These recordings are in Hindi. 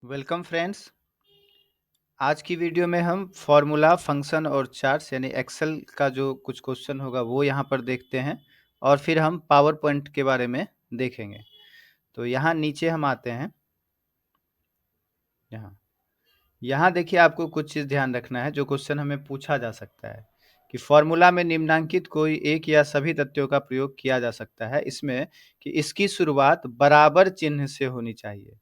Welcome friends. आज की वीडियो में हम फॉर्मूला, फंक्शन और चार्ट्स यानी एक्सेल का जो कुछ क्वेश्चन होगा वो यहाँ पर देखते हैं और फिर हम पावर पॉइंट के बारे में देखेंगे। तो यहाँ नीचे हम आते हैं। यहाँ यहाँ देखिए, आपको कुछ चीज़ ध्यान रखना है। जो क्वेश्चन हमें पूछा जा सकता है कि फॉर्मूला में निम्नलिखित कोई एक या सभी तथ्यों का प्रयोग किया जा सकता है इसमें कि इसकी शुरुआत बराबर चिन्ह से होनी चाहिए।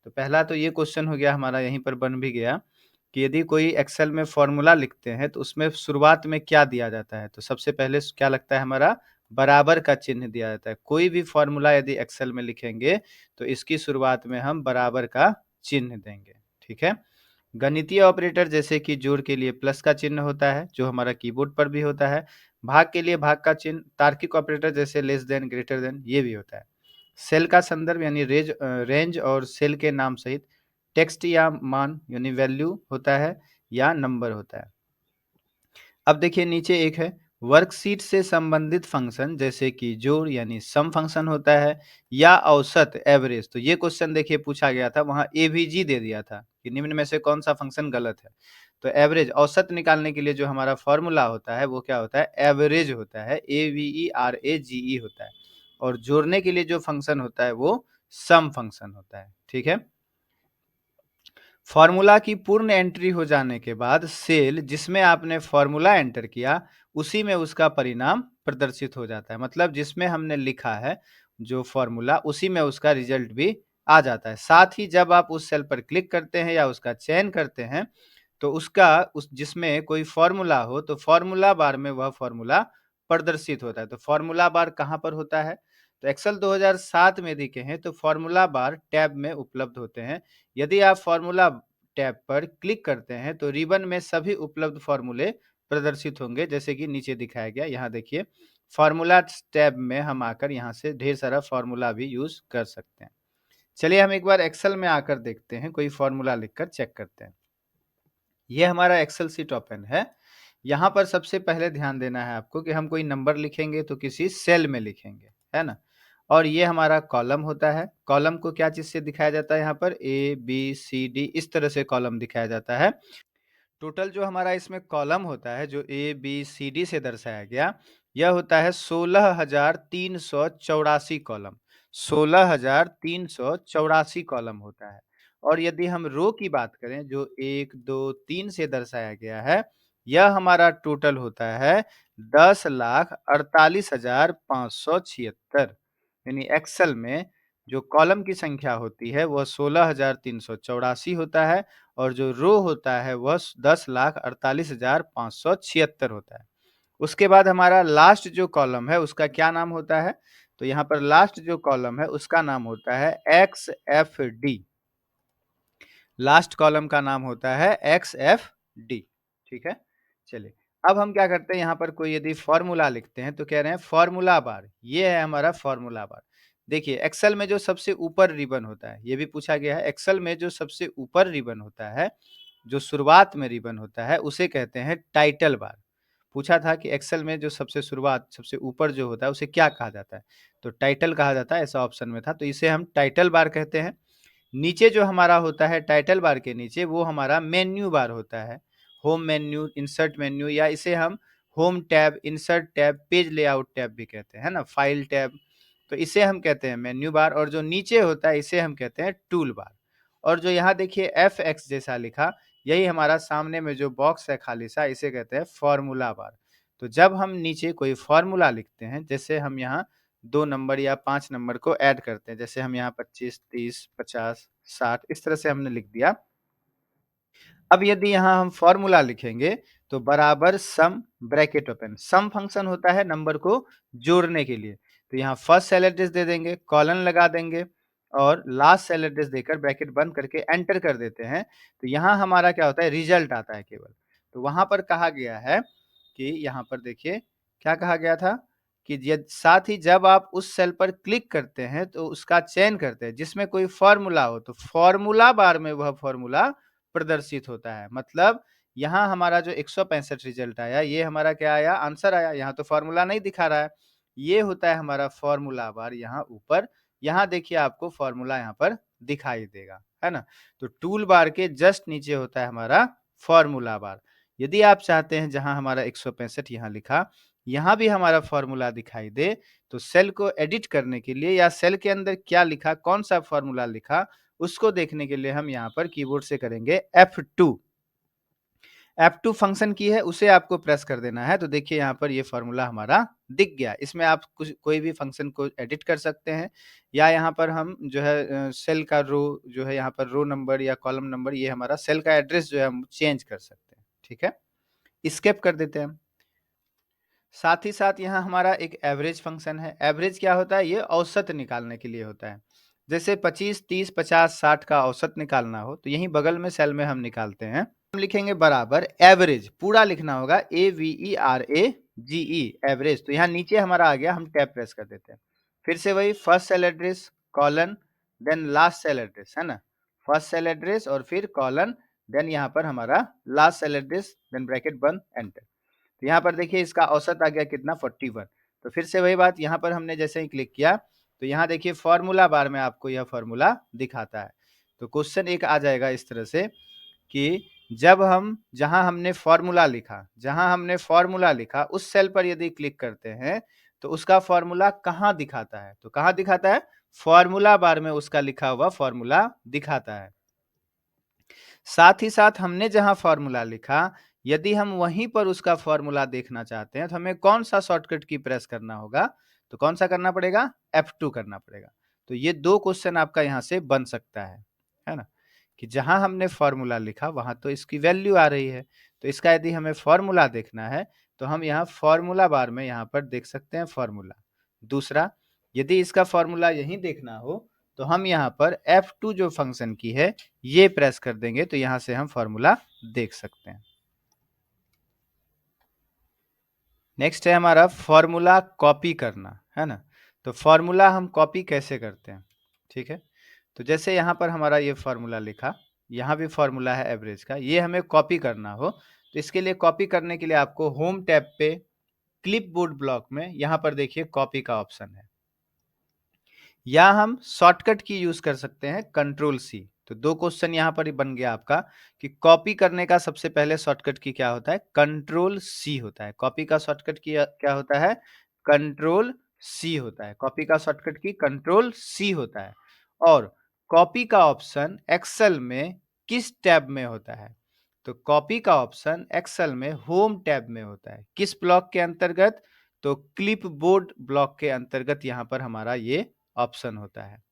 तो पहला तो ये क्वेश्चन हो गया हमारा, यहीं पर बन भी गया कि यदि कोई एक्सेल में फॉर्मूला लिखते हैं तो उसमें शुरुआत में क्या दिया जाता है। तो सबसे पहले क्या लगता है हमारा, बराबर का चिन्ह दिया जाता है। कोई भी फॉर्मूला यदि एक्सेल में लिखेंगे तो इसकी शुरुआत में हम बराबर का चिन्ह देंगे। ठीक है। गणितीय ऑपरेटर जैसे कि जोड़ के लिए प्लस का चिन्ह होता है, जो हमारा कीबोर्ड पर भी होता है। भाग के लिए भाग का चिन्ह, तार्किक ऑपरेटर जैसे लेस देन, ग्रेटर देन, ये भी होता है। सेल का संदर्भ यानी रेंज और सेल के नाम सहित टेक्स्ट या मान यानी वैल्यू होता है या नंबर होता है। अब देखिए नीचे एक है, वर्कशीट से संबंधित फंक्शन जैसे कि जोड़ यानी सम फंक्शन होता है या औसत एवरेज। तो ये क्वेश्चन देखिए पूछा गया था, वहां एवीजी दे दिया था कि निम्न में से कौन सा फंक्शन गलत है। तो एवरेज, औसत निकालने के लिए जो हमारा फॉर्मूला होता है वो क्या होता है, एवरेज होता है, AVERAGE होता है। और जोड़ने के लिए जो फंक्शन होता है वो सम फंक्शन होता है। ठीक है। फॉर्मूला की पूर्ण एंट्री हो जाने के बाद सेल जिसमें आपने फॉर्मूला एंटर किया उसी में उसका परिणाम प्रदर्शित हो जाता है। मतलब जिसमें हमने लिखा है जो फॉर्मूला, उसी में उसका रिजल्ट भी आ जाता है। साथ ही जब आप उस सेल पर क्लिक करते हैं या उसका चयन करते हैं तो उसका उस जिसमें कोई फॉर्मूला हो तो फॉर्मूला बार में वह फॉर्मूला प्रदर्शित होता है। तो फॉर्मूला बार कहाँ पर होता है, तो एक्सेल 2007 में यदि कहें तो फॉर्मूला बार टैब में उपलब्ध होते हैं। यदि आप फॉर्मूला टैब पर क्लिक करते हैं तो रिबन में सभी उपलब्ध फॉर्मूले प्रदर्शित होंगे, जैसे कि नीचे दिखाया गया। यहाँ देखिए, फॉर्मूला टैब में हम आकर यहाँ से ढेर सारा फॉर्मूला भी यूज कर सकते हैं। चलिए हम एक बार एक्सेल में आकर देखते हैं, कोई फॉर्मूला लिखकर चेक करते हैं। ये हमारा एक्सेल सीट ओपन है। यहाँ पर सबसे पहले ध्यान देना है आपको कि हम कोई नंबर लिखेंगे तो किसी सेल में लिखेंगे, है ना। और ये हमारा कॉलम होता है। कॉलम को क्या चीज से दिखाया जाता है, यहाँ पर ABCD इस तरह से कॉलम दिखाया जाता है। टोटल जो हमारा इसमें कॉलम होता है जो ABCD से दर्शाया गया, यह होता है 16,384 कॉलम। 16,384 कॉलम होता है। और यदि हम रो की बात करें जो 1 2 3 से दर्शाया गया है, यह हमारा टोटल होता है 10,48,576। यानी एक्सेल में जो कॉलम की संख्या होती है वह 16,384 होता है और जो रो होता है वह 10,48,576 होता है। उसके बाद हमारा लास्ट जो कॉलम है उसका क्या नाम होता है, तो यहाँ पर लास्ट जो कॉलम है उसका नाम होता है XFD। लास्ट कॉलम का नाम होता है XFD। ठीक है। चलिए अब हम क्या करते हैं, यहाँ पर कोई यदि फॉर्मूला लिखते हैं तो कह रहे हैं फॉर्मूला बार, ये है हमारा फॉर्मूला बार। देखिए एक्सेल में जो सबसे ऊपर रिबन होता है, ये भी पूछा गया है, एक्सेल में जो सबसे ऊपर रिबन होता है, जो शुरुआत में रिबन होता है उसे कहते हैं टाइटल बार। पूछा था कि एक्सेल में जो सबसे शुरुआत, सबसे ऊपर जो होता है उसे क्या कहा जाता है, तो टाइटल कहा जाता है, ऐसा ऑप्शन में था, तो इसे हम टाइटल बार कहते हैं। नीचे जो हमारा होता है टाइटल बार के नीचे, वो हमारा मेन्यू बार होता है। होम मेन्यू, इंसर्ट मेन्यू, या इसे हम home tab, insert tab, page layout tab भी कहते हैं ना, फाइल टैब। तो इसे हम कहते हैं मेन्यू बार। और जो नीचे होता है इसे हम कहते हैं टूल बार। और जो यहाँ देखिए FX जैसा लिखा, यही हमारा सामने में जो बॉक्स है खाली सा, इसे कहते हैं फॉर्मूला बार। तो जब हम नीचे कोई फॉर्मूला लिखते हैं, जैसे हम यहाँ 2 नंबर या 5 नंबर को ऐड करते हैं, जैसे हम यहाँ 25 30 50 60 इस तरह से हमने लिख दिया। अब यदि यहाँ हम फॉर्मूला लिखेंगे तो बराबर सम, ब्रैकेट ओपन, सम फंक्शन होता है नंबर को जोड़ने के लिए। तो यहाँ फर्स्ट सेल एड्रेस दे देंगे, कॉलन लगा देंगे और लास्ट सेल एड्रेस देकर ब्रैकेट बंद करके एंटर कर देते हैं। तो यहाँ हमारा क्या होता है, रिजल्ट आता है केवल। तो वहां पर कहा गया है कि यहाँ पर देखिए क्या कहा गया था कि साथ ही जब आप उस सेल पर क्लिक करते हैं तो उसका चयन करते हैं जिसमें कोई फॉर्मूला हो, तो फॉर्मूला बार में वह फॉर्मूला प्रदर्शित होता है। मतलब यहाँ हमारा जो 165 रिजल्ट आया, ये हमारा क्या आया, आंसर आया। यहाँ तो फॉर्मूला नहीं दिखा रहा है, ये होता है हमारा फॉर्मूला बार यहाँ ऊपर। यहाँ देखिए आपको फॉर्मूला यहाँ पर दिखाई देगा, है ना? तो टूल बार के जस्ट नीचे होता है हमारा फ़ॉर्मूला बार। यदि आप चाहते हैं जहाँ हमारा 165 यहाँ लिखा, यहाँ भी हमारा फ़ॉर्मूला दिखाई दे, तो सेल को एडिट करने के लिए या सेल के अंदर क्या लिखा, कौन-सा फ़ॉर्मूला लिखा, उसको देखने के लिए हम यहाँ पर कीबोर्ड से करेंगे F2। F2 फंक्शन की है, उसे आपको प्रेस कर देना है। तो देखिए यहाँ पर ये फ़ॉर्मूला हमारा दिख गया। इसमें आप कुछ कोई भी फंक्शन को एडिट कर सकते हैं या यहाँ पर हम जो है सेल का रो जो है यहाँ पर रो नंबर या कॉलम नंबर ये हमारा सेल का एड्रेस जो है हम चेंज कर सकते हैं। ठीक है? एस्केप कर देते हैं हम। साथ ही साथ यहाँ हमारा एक एवरेज फंक्शन है। एवरेज क्या होता है? ये औसत निकालने के लिए होता है। जैसे 25, 30, 50, 60 का औसत निकालना हो, तो यहीं बगल में सेल में हम निकालते हैं। हम लिखेंगे बराबर एवरेज, पूरा लिखना होगा AVERAGE एवरेज। तो यहाँ नीचे हमारा आ गया, हम टैब प्रेस कर देते हैं। फिर से वही first cell address, colon, then last cell address, है ना? फर्स्ट सेल एड्रेस और फिर कॉलन, देन यहाँ पर हमारा last cell address, then bracket बंद, एंटर। तो यहाँ पर देखिए इसका औसत आ गया कितना 41। तो फिर से वही बात, यहाँ पर हमने जैसे ही क्लिक किया तो यहाँ देखिए फॉर्मूला बार में आपको यह फॉर्मूला दिखाता है। तो क्वेश्चन एक आ जाएगा इस तरह से कि जब हम जहाँ हमने फॉर्मूला लिखा उस सेल पर यदि क्लिक करते हैं तो उसका फॉर्मूला कहाँ दिखाता है? तो कहाँ दिखाता है? फॉर्मूला बार में उसका लिखा हुआ फॉर्मूला दिखाता है। साथ ही साथ हमने जहाँ फॉर्मूला लिखा, यदि हम वहीं पर उसका फॉर्मूला देखना चाहते हैं, तो हमें कौन-सा शॉर्टकट की प्रेस करना होगा? तो कौन-सा करना पड़ेगा? F2 करना पड़ेगा। तो ये 2 क्वेश्चन आपका यहाँ से बन सकता है ना? कि जहाँ हमने फॉर्मूला लिखा, वहाँ तो इसकी वैल्यू आ रही है। तो इसका यदि हमें फॉर्मूला देखना है, तो हम यहाँ फॉर्मूला बार में यहाँ पर देख सकते हैं फॉर्मूला। दूसरा, यदि इसका फॉर्मूला यहीं देखना हो, तो हम यहाँ पर F2 जो फंक्शन की है, ये प्रेस कर देंगे तो यहाँ से हम फॉर्मूला देख सकते हैं। नेक्स्ट है हमारा फॉर्मूला कॉपी करना, है ना? तो फॉर्मूला हम कॉपी कैसे करते हैं? ठीक है? तो जैसे यहाँ पर हमारा ये फॉर्मूला लिखा, यहाँ भी फॉर्मूला है एवरेज का, ये हमें कॉपी करना हो, तो इसके लिए कॉपी करने के लिए आपको होम टैब पे क्लिपबोर्ड ब्लॉक में यहाँ पर देखिए कॉपी का ऑप्शन है। या हम शॉर्टकट की यूज कर सकते हैं कंट्रोल सी। तो 2 क्वेश्चन यहाँ पर ही बन गया आपका कि कॉपी करने का सबसे पहले शॉर्टकट की क्या होता है? कंट्रोल सी होता है। कॉपी का शॉर्टकट की क्या होता है? कंट्रोल सी होता है। कॉपी का शॉर्टकट की कंट्रोल सी होता है। और कॉपी का ऑप्शन एक्सेल में किस टैब में होता है? तो कॉपी का ऑप्शन एक्सेल में होम टैब में होता है। किस ब्लॉक के अंतर्गत? तो क्लिपबोर्ड ब्लॉक के अंतर्गत यहाँ पर हमारा ये ऑप्शन होता है।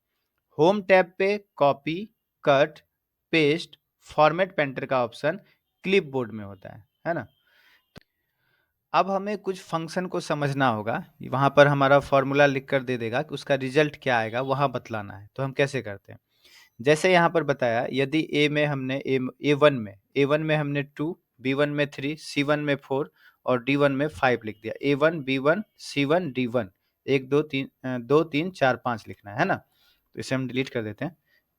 होम टैब पे copy, cut, paste, format painter का ऑप्शन क्लिपबोर्ड में होता है ना? अब हमें कुछ फंक्शन को समझना होगा। वहाँ पर हमारा फॉर्मूला लिख कर दे देगा कि उसका रिजल्ट क्या आएगा, वहाँ बतलाना है। तो हम कैसे करते हैं? जैसे यहाँ पर बताया, यदि ए1 में हमने 2, बी1 में 3, सी1 में 4 और डी1 में 5 लिख दिया। ए1, बी1, सी1, डी1 1, 2, 3 2, 3, 4, 5 लिखना है ना? तो इसे हम डिलीट कर देते हैं।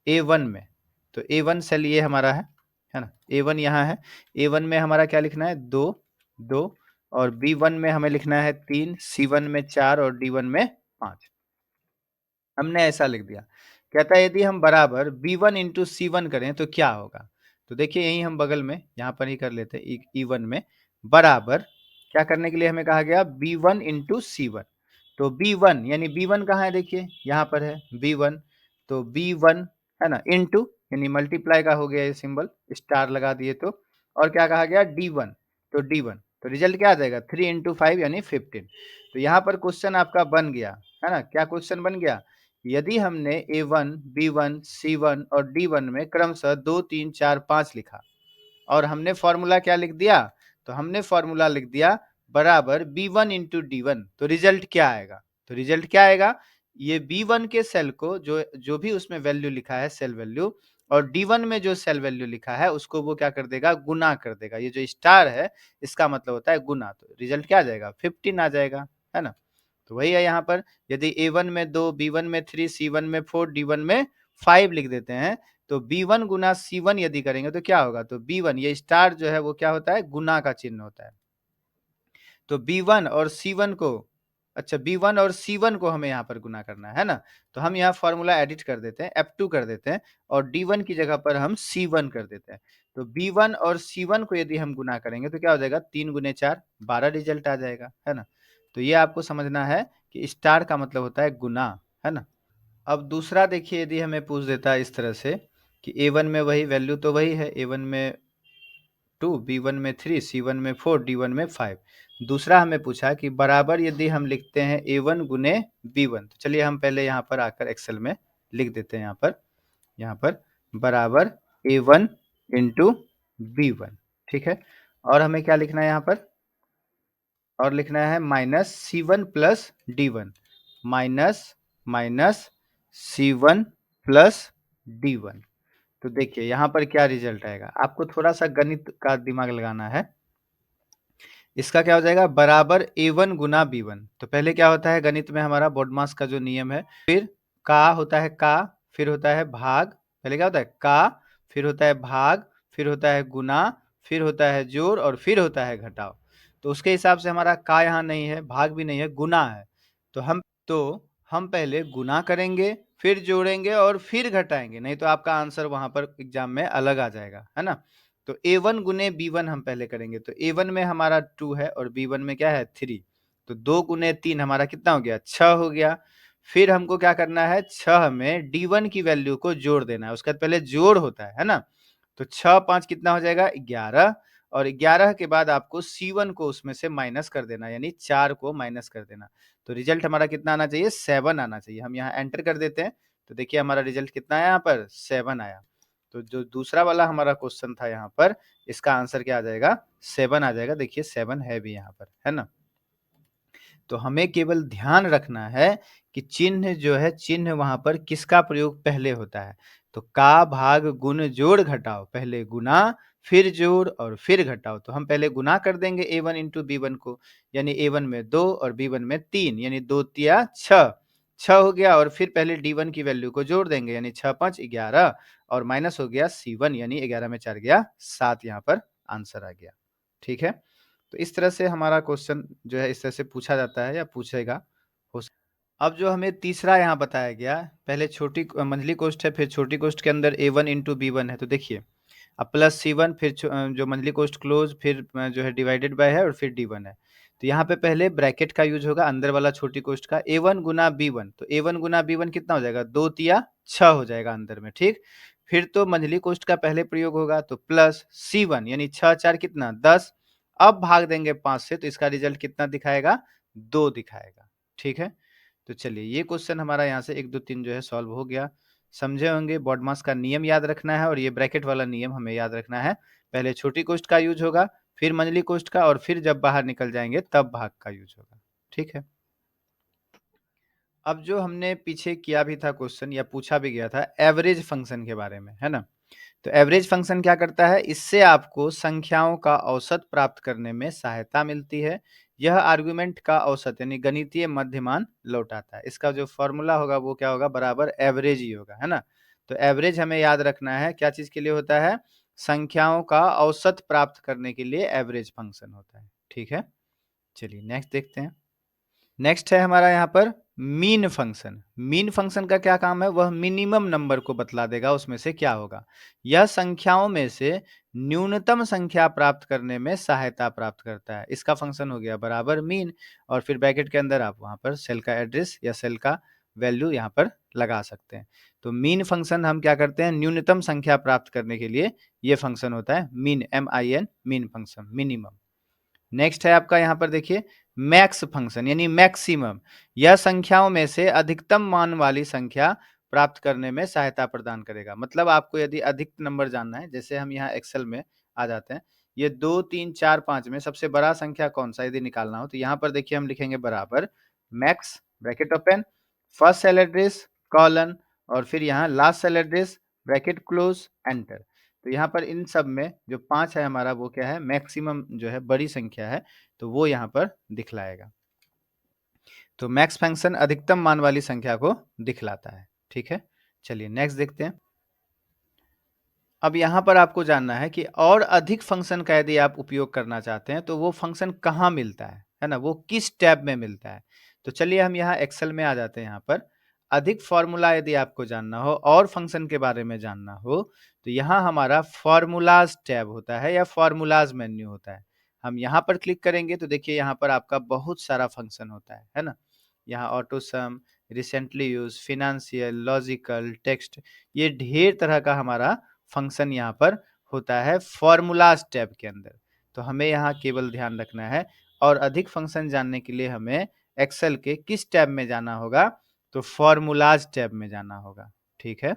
ए1 में, तो ए1 सेल ये हमारा है ना? ए1 यहाँ है। ए1 में हमारा क्या लिखना है? 2, 2 और बी1 में हमें लिखना है 3, सी1 में 4 और डी1 में 5। हमने ऐसा लिख दिया। कहता है यदि हम बराबर b1 इंटू सी1 करें तो क्या होगा? तो देखिए यहीं हम बगल में यहाँ पर ही कर लेते हैं E1 में बराबर क्या करने के लिए हमें कहा गया b1 इंटू सी1। तो b1 यानी b1 कहाँ है? देखिए यहाँ पर है b1। तो b1 है ना इंटू यानी मल्टीप्लाई का हो गया ये सिंबल, स्टार लगा दिए तो। और क्या कहा गया d1, तो d1 तो रिजल्ट क्या आ जाएगा 3 इंटू 5 यानी 15। तो यहाँ पर क्वेश्चन आपका बन गया, है ना? क्या क्वेश्चन बन गया? यदि हमने A1, B1, C1 और D1 में क्रमशः 2, 3, 4, 5 लिखा और हमने फॉर्मूला क्या लिख दिया? तो हमने फॉर्मूला लिख दिया बराबर B1 इंटू D1। तो रिजल्ट क्या आएगा? तो रिजल्ट क्या आएगा? ये B1 के सेल को जो जो भी उसमें वैल्यू लिखा है सेल वैल्यू और D1 में जो सेल वैल्यू लिखा है उसको वो क्या कर देगा? गुना कर देगा। ये जो स्टार है इसका मतलब होता है गुना। तो रिजल्ट क्या आ जाएगा? 15 आ जाएगा, है ना? तो वही है यहाँ पर यदि A1 में 2, B1 में 3, C1 में 4, D1 में 5 लिख देते हैं तो B1 गुना C1 यदि करेंगे तो क्या होगा? तो B1 ये स्टार जो है वो क्या होता है? गुना का चिन्ह होता है। तो B1 और C1 को अच्छा B1 और C1 को हमें यहाँ पर गुना करना है ना? तो हम यहाँ फ़ॉर्मूला एडिट कर देते हैं, F2 कर देते हैं और D1 की जगह पर हम C1 कर देते हैं। तो B1 और C1 को यदि हम गुना करेंगे तो क्या हो जाएगा 3 गुने 4 12 रिज़ल्ट आ जाएगा, है ना? तो ये आपको समझना है कि स्टार का मतलब होता है गुना, है ना? अब दूसरा देखिए यदि हमें पूछ देता है इस तरह से कि A1 में वही वैल्यू तो वही है, A1 में 2, B1 में 3, C1 में 4, D1 में 5। दूसरा हमें पूछा कि बराबर यदि हम लिखते हैं A1 गुने B1, तो चलिए हम पहले यहाँ पर आकर एक्सेल में लिख देते हैं यहाँ पर बराबर A1 इंटू B1, ठीक है? और हमें क्या लिखना है यहाँ पर? और लिखना है minus C1 plus D1, minus minus C1 plus D1। तो देखिए यहाँ पर क्या रिजल्ट आएगा, आपको थोड़ा-सा गणित का दिमाग लगाना है। इसका क्या हो जाएगा बराबर A1 गुना B1। तो पहले क्या होता है गणित में हमारा BODMAS का जो नियम है, फिर का होता है का, फिर होता है भाग, पहले क्या होता है का, फिर होता है भाग, फिर होता है गुना, फिर होता है जोड़ और फिर होता है घटाव। तो उसके हिसाब से हमारा का यहाँ नहीं है, भाग भी नहीं है, गुना है। तो हम पहले गुना करेंगे, फिर जोड़ेंगे और फिर घटाएँगे, नहीं तो आपका आंसर वहाँ पर एग्ज़ाम में अलग आ जाएगा, है ना? तो A1 गुने B1 हम पहले करेंगे, तो A1 में हमारा 2 है और B1 में क्या है 3। तो 2 गुने 3 हमारा कितना हो गया 6 हो गया। फिर हमको क्या करना है 6 में D1 की वैल्यू को जोड़ देना है, उसके बाद पहले जोड़ होता है ना? तो 6 5 कितना हो जाएगा 11 और 11 के बाद आपको C1 को उसमें से माइनस कर देना, यानी 4 को माइनस कर देना। तो रिजल्ट हमारा कितना आना चाहिए 7 आना चाहिए। हम यहाँ एंटर कर देते हैं, तो देखिए हमारा रिजल्ट कितना आया यहाँ पर 7 आया। तो जो दूसरा वाला हमारा क्वेश्चन था यहाँ पर, इसका आंसर क्या आ जाएगा 7 आ जाएगा। देखिए 7 है भी यहाँ पर, है ना? तो हमें केवल ध्यान रखना है कि चिन्ह जो है, चिन्ह वहाँ पर किसका प्रयोग पहले होता है। तो का, भाग, गुण, जोड़, घटाव, पहले गुना, फिर जोड़ और फिर घटाव। तो हम पहले गुना कर देंगे A1 इंटू B1 को, यानी A1 में 2 और B1 में 3, यानी 2 तिया 6, 6 हो गया और फिर पहले D1 की वैल्यू को जोड़ देंगे, यानी 6 5 11 और माइनस हो गया C1, यानी 11 में 4 गया 7, यहाँ पर आंसर आ गया। ठीक है? तो इस तरह से हमारा क्वेश्चन जो है इस तरह से पूछा जाता है या पूछेगा। हो स अब जो हमें तीसरा यहाँ बताया गया, पहले छोटी मंथली कॉस्ट है, फिर छोटी कॉस्ट के अंदर A1 इंटू B1 है। तो देखिए अब प्लस C1 फिर जो मंथली कॉस्ट क्लोज, फिर जो है डिवाइडेड बाय है और फिर D1 है। तो यहाँ पे पहले ब्रैकेट का यूज़ होगा अंदर वाला छोटी कॉस्ट का, A1 गुना B1। तो A1 गुना B1 कितना हो जाएगा 2 तिया 6 हो जाएगा अंदर में, ठीक? फिर तो मंथली कॉस्ट का पहले प्रयोग होगा, तो प्लस C1 यानी 6 4 कितना 10। अब भाग देंगे 5 से, तो इसका रिजल्ट कितना दिखाएगा 2 दिखाएगा, ठीक है? तो चलिए ये क्वेश्चन हमारा यहाँ से 1 2 3 जो है सॉल्व हो गया। समझे होंगे, BODMAS का नियम याद रखना है और ये ब्रैकेट वाला नियम हमें याद रखना है। पहले छोटी कॉस्ट का यूज़ होगा, फिर मंथली कॉस्ट का और फिर जब बाहर निकल जाएँगे तब भाग का यूज़ होगा, ठीक है? अब जो हमने पीछे किया भी था क्वेश्चन या पूछा भी गया था एवरेज फंक्शन के बारे में, है ना? तो एवरेज फंक्शन क्या करता है, इससे आपको संख्याओं का औसत प्राप्त करने में सहायता मिलती है। यह आर्गुमेंट का औसत यानी गणितीय मध्यमान लौटाता है। इसका जो फॉर्मूला होगा वो क्या होगा बराबर एवरेज ही होगा, है ना? तो एवरेज हमें याद रखना है क्या चीज़ के लिए होता है, संख्याओं का औसत प्राप्त करने के लिए एवरेज फंक्शन होता है, ठीक है? चलिए नेक्स्ट देखते हैं। नेक्स्ट है हमारा यहाँ पर मीन फंक्शन। मीन फंक्शन का क्या काम है, वह मिनिमम नंबर को बतला देगा उसमें से क्या होगा। यह संख्याओं में से न्यूनतम संख्या प्राप्त करने में सहायता प्राप्त करता है। इसका फंक्शन हो गया बराबर मीन और फिर ब्रैकेट के अंदर आप वहाँ पर सेल का एड्रेस या सेल का वैल्यू यहाँ पर लगा सकते हैं। तो मीन फंक्शन हम क्या करते हैं, न्यूनतम संख्या प्राप्त करने के लिए ये फंक्शन होता है mean, MIN, mean function, minimum. Next है आपका यहाँ पर देखिए मैक्स फंक्शन यानी मैक्सिमम। यह संख्याओं में से अधिकतम मान वाली संख्या प्राप्त करने में सहायता प्रदान करेगा। मतलब आपको यदि अधिक नंबर जानना है, जैसे हम यहाँ एक्सेल में आ जाते हैं, ये 2 3 4 5 में सबसे बड़ा संख्या कौन सा यदि निकालना हो, तो यहाँ पर देखिए हम लिखेंगे बराबर max bracket open, first cell address colon और फिर यहाँ last cell address bracket close enter. तो यहाँ पर इन सब में जो 5 है हमारा वो क्या है, मैक्सिमम जो है बड़ी संख्या है, तो वो यहाँ पर दिखलाएगा। तो मैक्स फंक्शन अधिकतम मान वाली संख्या को दिखलाता है, ठीक है? चलिए नेक्स्ट देखते हैं। अब यहाँ पर आपको जानना है कि और अधिक फंक्शन का यदि आप उपयोग करना चाहते हैं तो वो फंक्शन कहाँ मिलता है ना? वो किस टैब में मिलता है? तो चलिए हम यहाँ एक्सेल में आ जाते हैं यहाँ पर। अधिक फ़ॉर्मूला यदि आपको जानना हो और फ़ंक्शन के बारे में जानना हो, तो यहाँ हमारा फ़ॉर्मूलाज़ टैब होता है या फ़ॉर्मूलाज़ मेन्यू होता है। हम यहाँ पर क्लिक करेंगे तो देखिए यहाँ पर आपका बहुत सारा फ़ंक्शन होता है ना? यहाँ ऑटो सम, recently use, financial, logical, text, ये ढेर तरह का हमारा फ़ंक्शन यहाँ पर होता है फ़ॉर्मूलाज़ टैब के अंदर। तो हमें यहाँ केवल ध्यान रखना है और अधिक फ़ंक्शन जानने के लिए हमें एक्सेल के किस टैब में जाना होगा? तो फ़ॉर्मूलाज़ टैब में जाना होगा, ठीक है?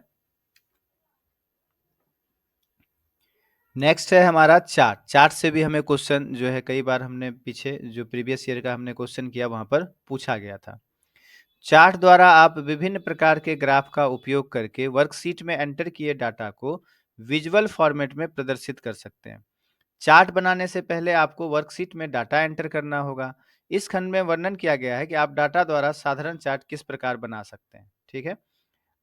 नेक्स्ट है हमारा चार्ट। चार्ट से भी हमें क्वेश्चन जो है कई बार हमने पीछे जो प्रीवियस ईयर का हमने क्वेश्चन किया वहाँ पर पूछा गया था। चार्ट द्वारा आप विभिन्न प्रकार के ग्राफ का उपयोग करके वर्कशीट में एंटर किए डाटा को विजुअल फॉर्मेट में प्रदर्शित कर सकते हैं। चार्ट बनाने से पहले आपको वर्कशीट में डाटा एंटर करना होगा। इस खंड में वर्णन किया गया है कि आप डाटा द्वारा साधारण चार्ट किस प्रकार बना सकते हैं, ठीक है?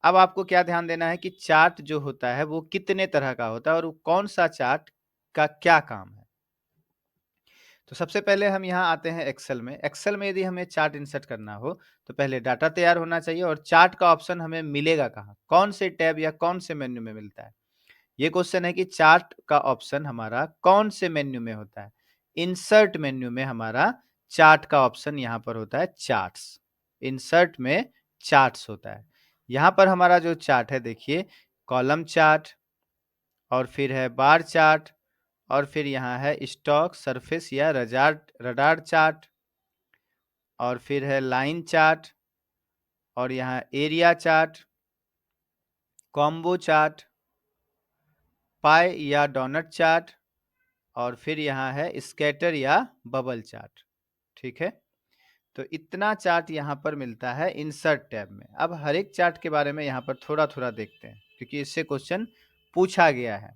अब आपको क्या ध्यान देना है कि चार्ट जो होता है वो कितने तरह का होता है और कौन सा चार्ट का क्या काम है। तो सबसे पहले हम यहाँ आते हैं एक्सेल में। एक्सेल में यदि हमें चार्ट इंसर्ट करना हो तो पहले डाटा तैयार होना चाहिए और चार्ट का ऑप्शन हमें मिलेगा कहाँ, कौन से टैब या कौन से मेन्यू में मिलता है। ये क्वेश्चन है कि चार्ट का ऑप्शन हमारा कौन से मेन्यू में होता है। इंसर्ट मेन्यू में हमारा चार्ट का ऑप्शन यहाँ पर होता है चार्ट्स। इंसर्ट में चार्ट्स होता है। यहाँ पर हमारा जो चार्ट है देखिए, कॉलम चार्ट और फिर है बार चार्ट और फिर यहाँ है स्टॉक सरफेस या रडार चार्ट और फिर है लाइन चार्ट और यहाँ एरिया चार्ट, कॉम्बो चार्ट, पाई या डोनट चार्ट और फिर यहाँ है स्कैटर या बबल चार्ट, ठीक है? तो इतना चार्ट यहाँ पर मिलता है इंसर्ट टैब में। अब हर एक चार्ट के बारे में यहाँ पर थोड़ा-थोड़ा देखते हैं क्योंकि इससे क्वेश्चन पूछा गया है।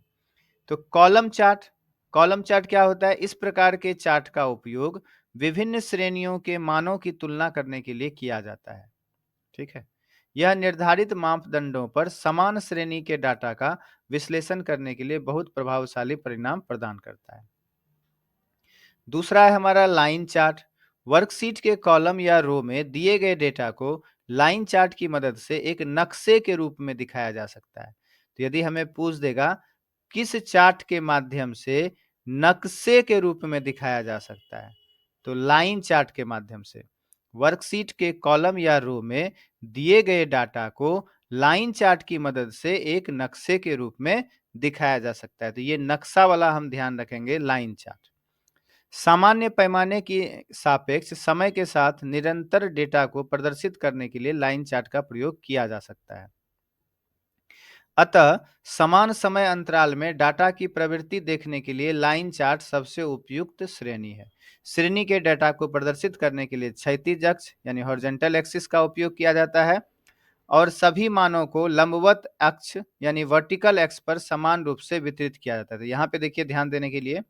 तो कॉलम चार्ट क्या होता है? इस प्रकार के चार्ट का उपयोग विभिन्न श्रेणियों के मानों की तुलना करने के लिए किया जाता है, ठीक है? यह निर्धारित मापदंडों पर समान श्रेणी के डाटा का विश्लेषण करने के लिए बहुत प्रभावशाली परिणाम प्रदान करता है। दूसरा है हमारा लाइन चार्ट। वर्कशीट के कॉलम या रो में दिए गए डेटा को लाइन चार्ट की मदद से एक नक्शे के रूप में दिखाया जा सकता है। तो यदि हमें पूछ देगा किस चार्ट के माध्यम से नक्शे के रूप में दिखाया जा सकता है, तो लाइन चार्ट के माध्यम से। वर्कशीट के कॉलम या रो में दिए गए डाटा को लाइन चार्ट की मदद से एक नक्शे के रूप में दिखाया जा सकता है। तो ये नक्शा वाला हम ध्यान रखेंगे, लाइन चार्ट। सामान्य पैमाने की सापेक्ष समय के साथ निरंतर डेटा को प्रदर्शित करने के लिए लाइन चार्ट का प्रयोग किया जा सकता है। अतः समान समय अंतराल में डाटा की प्रवृत्ति देखने के लिए लाइन चार्ट सबसे उपयुक्त श्रेणी है। श्रेणी के डाटा को प्रदर्शित करने के लिए क्षैतिज अक्ष यानी हॉरिजॉन्टल एक्सिस का उपयोग किया जाता है और सभी मानों को लंबवत अक्ष यानी वर्टिकल एक्स पर समान रूप से वितरित किया जाता है। तो यहाँ पे देखिए ध्यान देने के लिए,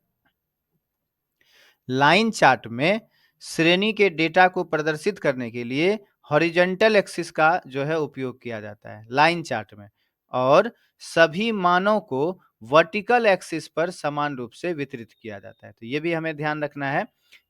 लाइन चार्ट में श्रेणी के डेटा को प्रदर्शित करने के लिए हॉरिजॉन्टल एक्सिस का जो है उपयोग किया जाता है लाइन चार्ट में और सभी मानों को वर्टिकल एक्सिस पर समान रूप से वितरित किया जाता है। तो ये भी हमें ध्यान रखना है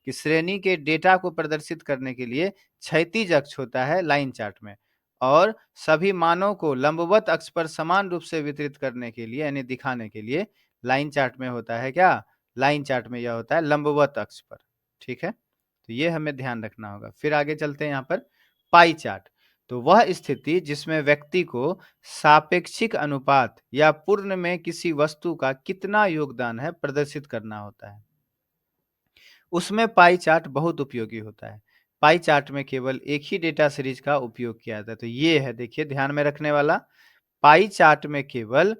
कि श्रेणी के डेटा को प्रदर्शित करने के लिए क्षैतिज अक्ष होता है लाइन चार्ट में और सभी मानों को लंबवत अक्ष पर समान रूप से वितरित करने के लिए यानी दिखाने के लिए लाइन चार्ट में होता है क्या, लाइन चार्ट में यह होता है लंबवत अक्ष पर, ठीक है? तो ये हमें ध्यान रखना होगा। फिर आगे चलते हैं यहाँ पर पाई चार्ट। तो वह स्थिति जिसमें व्यक्ति को सापेक्षिक अनुपात या पूर्ण में किसी वस्तु का कितना योगदान है प्रदर्शित करना होता है, उसमें पाई चार्ट बहुत उपयोगी होता है। पाई चार्ट में केवल एक ही डेटा सीरीज का उपयोग किया जाता है। तो ये है देखिए ध्यान में रखने वाला, पाई चार्ट में केवल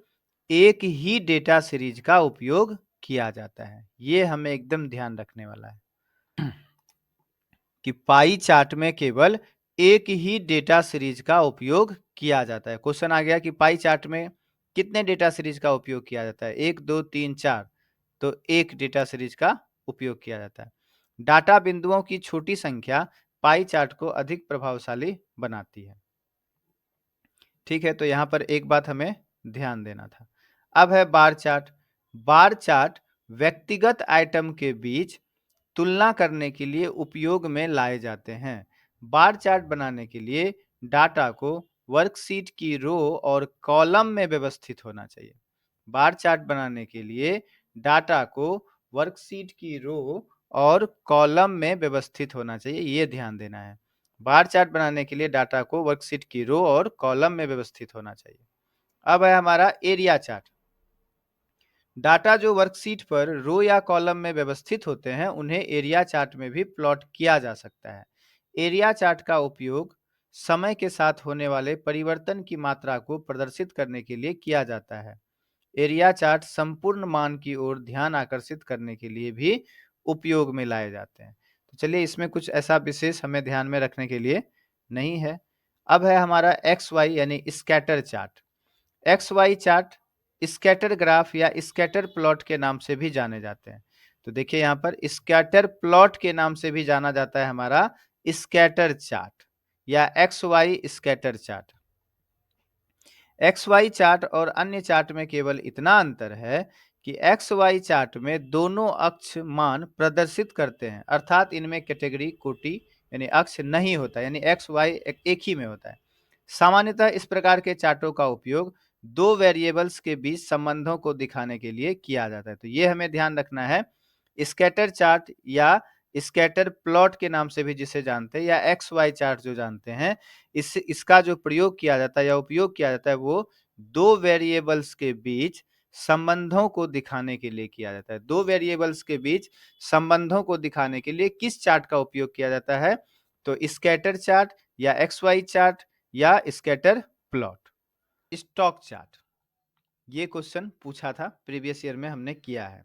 एक ही डेटा सीरीज का उपयोग किया जाता है। ये हमें एकदम ध्यान रखने वाला है कि पाई चार्ट में केवल एक ही डेटा सीरीज का उपयोग किया जाता है। क्वेश्चन आ गया कि पाई चार्ट में कितने डेटा सीरीज का उपयोग किया जाता है, 1 2 3 4, तो एक डेटा सीरीज का उपयोग किया जाता है। डाटा बिंदुओं की छोटी संख्या पाई चार्ट को अधिक प्रभावशाली बनाती है, ठीक है? तो यहाँ पर एक बात हमें ध्यान देना था। अब है बार चार्ट। बार चार्ट व्यक्तिगत आइटम के बीच तुलना करने के लिए उपयोग में लाए जाते हैं। बार चार्ट बनाने के लिए डाटा को वर्कशीट की रो और कॉलम में व्यवस्थित होना चाहिए। बार चार्ट बनाने के लिए डाटा को वर्कशीट की रो और कॉलम में व्यवस्थित होना चाहिए, ये ध्यान देना है। बार चार्ट बनाने के लिए डाटा को वर्कशीट की रो और कॉलम में व्यवस्थित होना चाहिए। अब है हमारा एरिया चार्ट। डाटा जो वर्कशीट पर रो या कॉलम में व्यवस्थित होते हैं उन्हें एरिया चार्ट में भी प्लॉट किया जा सकता है। एरिया चार्ट का उपयोग समय के साथ होने वाले परिवर्तन की मात्रा को प्रदर्शित करने के लिए किया जाता है। एरिया चार्ट संपूर्ण मान की ओर ध्यान आकर्षित करने के लिए भी उपयोग में लाए जाते हैं। तो चलिए, इसमें कुछ ऐसा विशेष हमें ध्यान में रखने के लिए नहीं है। अब है हमारा एक्स वाई यानी scatter chart. X Y chart scatter graph या स्कैटर प्लॉट के नाम से भी जाने जाते हैं। तो देखिए, यहाँ पर स्कैटर प्लॉट के नाम से भी जाना जाता है हमारा स्कैटर चार्ट या X Y scatter chart. X Y chart और अन्य चार्ट में केवल इतना अंतर है कि एक्स वाई चार्ट में दोनों अक्ष मान प्रदर्शित करते हैं, अर्थात इनमें कैटेगरी कोटि यानी अक्ष नहीं होता, यानी एक्स वाई एक ही में होता है। सामान्यतः इस प्रकार के चार्टों का उपयोग दो वेरिएबल्स के बीच संबंधों को दिखाने के लिए किया जाता है। तो ये हमें ध्यान रखना है। स्कैटर चार्ट या स्कैटर प्लॉट के नाम से भी जिसे जानते हैं या एक्स वाई चार्ट जो जानते हैं, इसका जो प्रयोग किया जाता है या उपयोग किया जाता है वो दो वेरिएबल्स के बीच संबंधों को दिखाने के लिए किया जाता है। दो वेरिएबल्स के बीच संबंधों को दिखाने के लिए किस चार्ट का उपयोग किया जाता है? तो स्कैटर चार्ट या एक्स वाई चार्ट या स्कैटर प्लॉट। स्टॉक चार्ट, ये क्वेश्चन पूछा था प्रीवियस ईयर में, हमने किया है।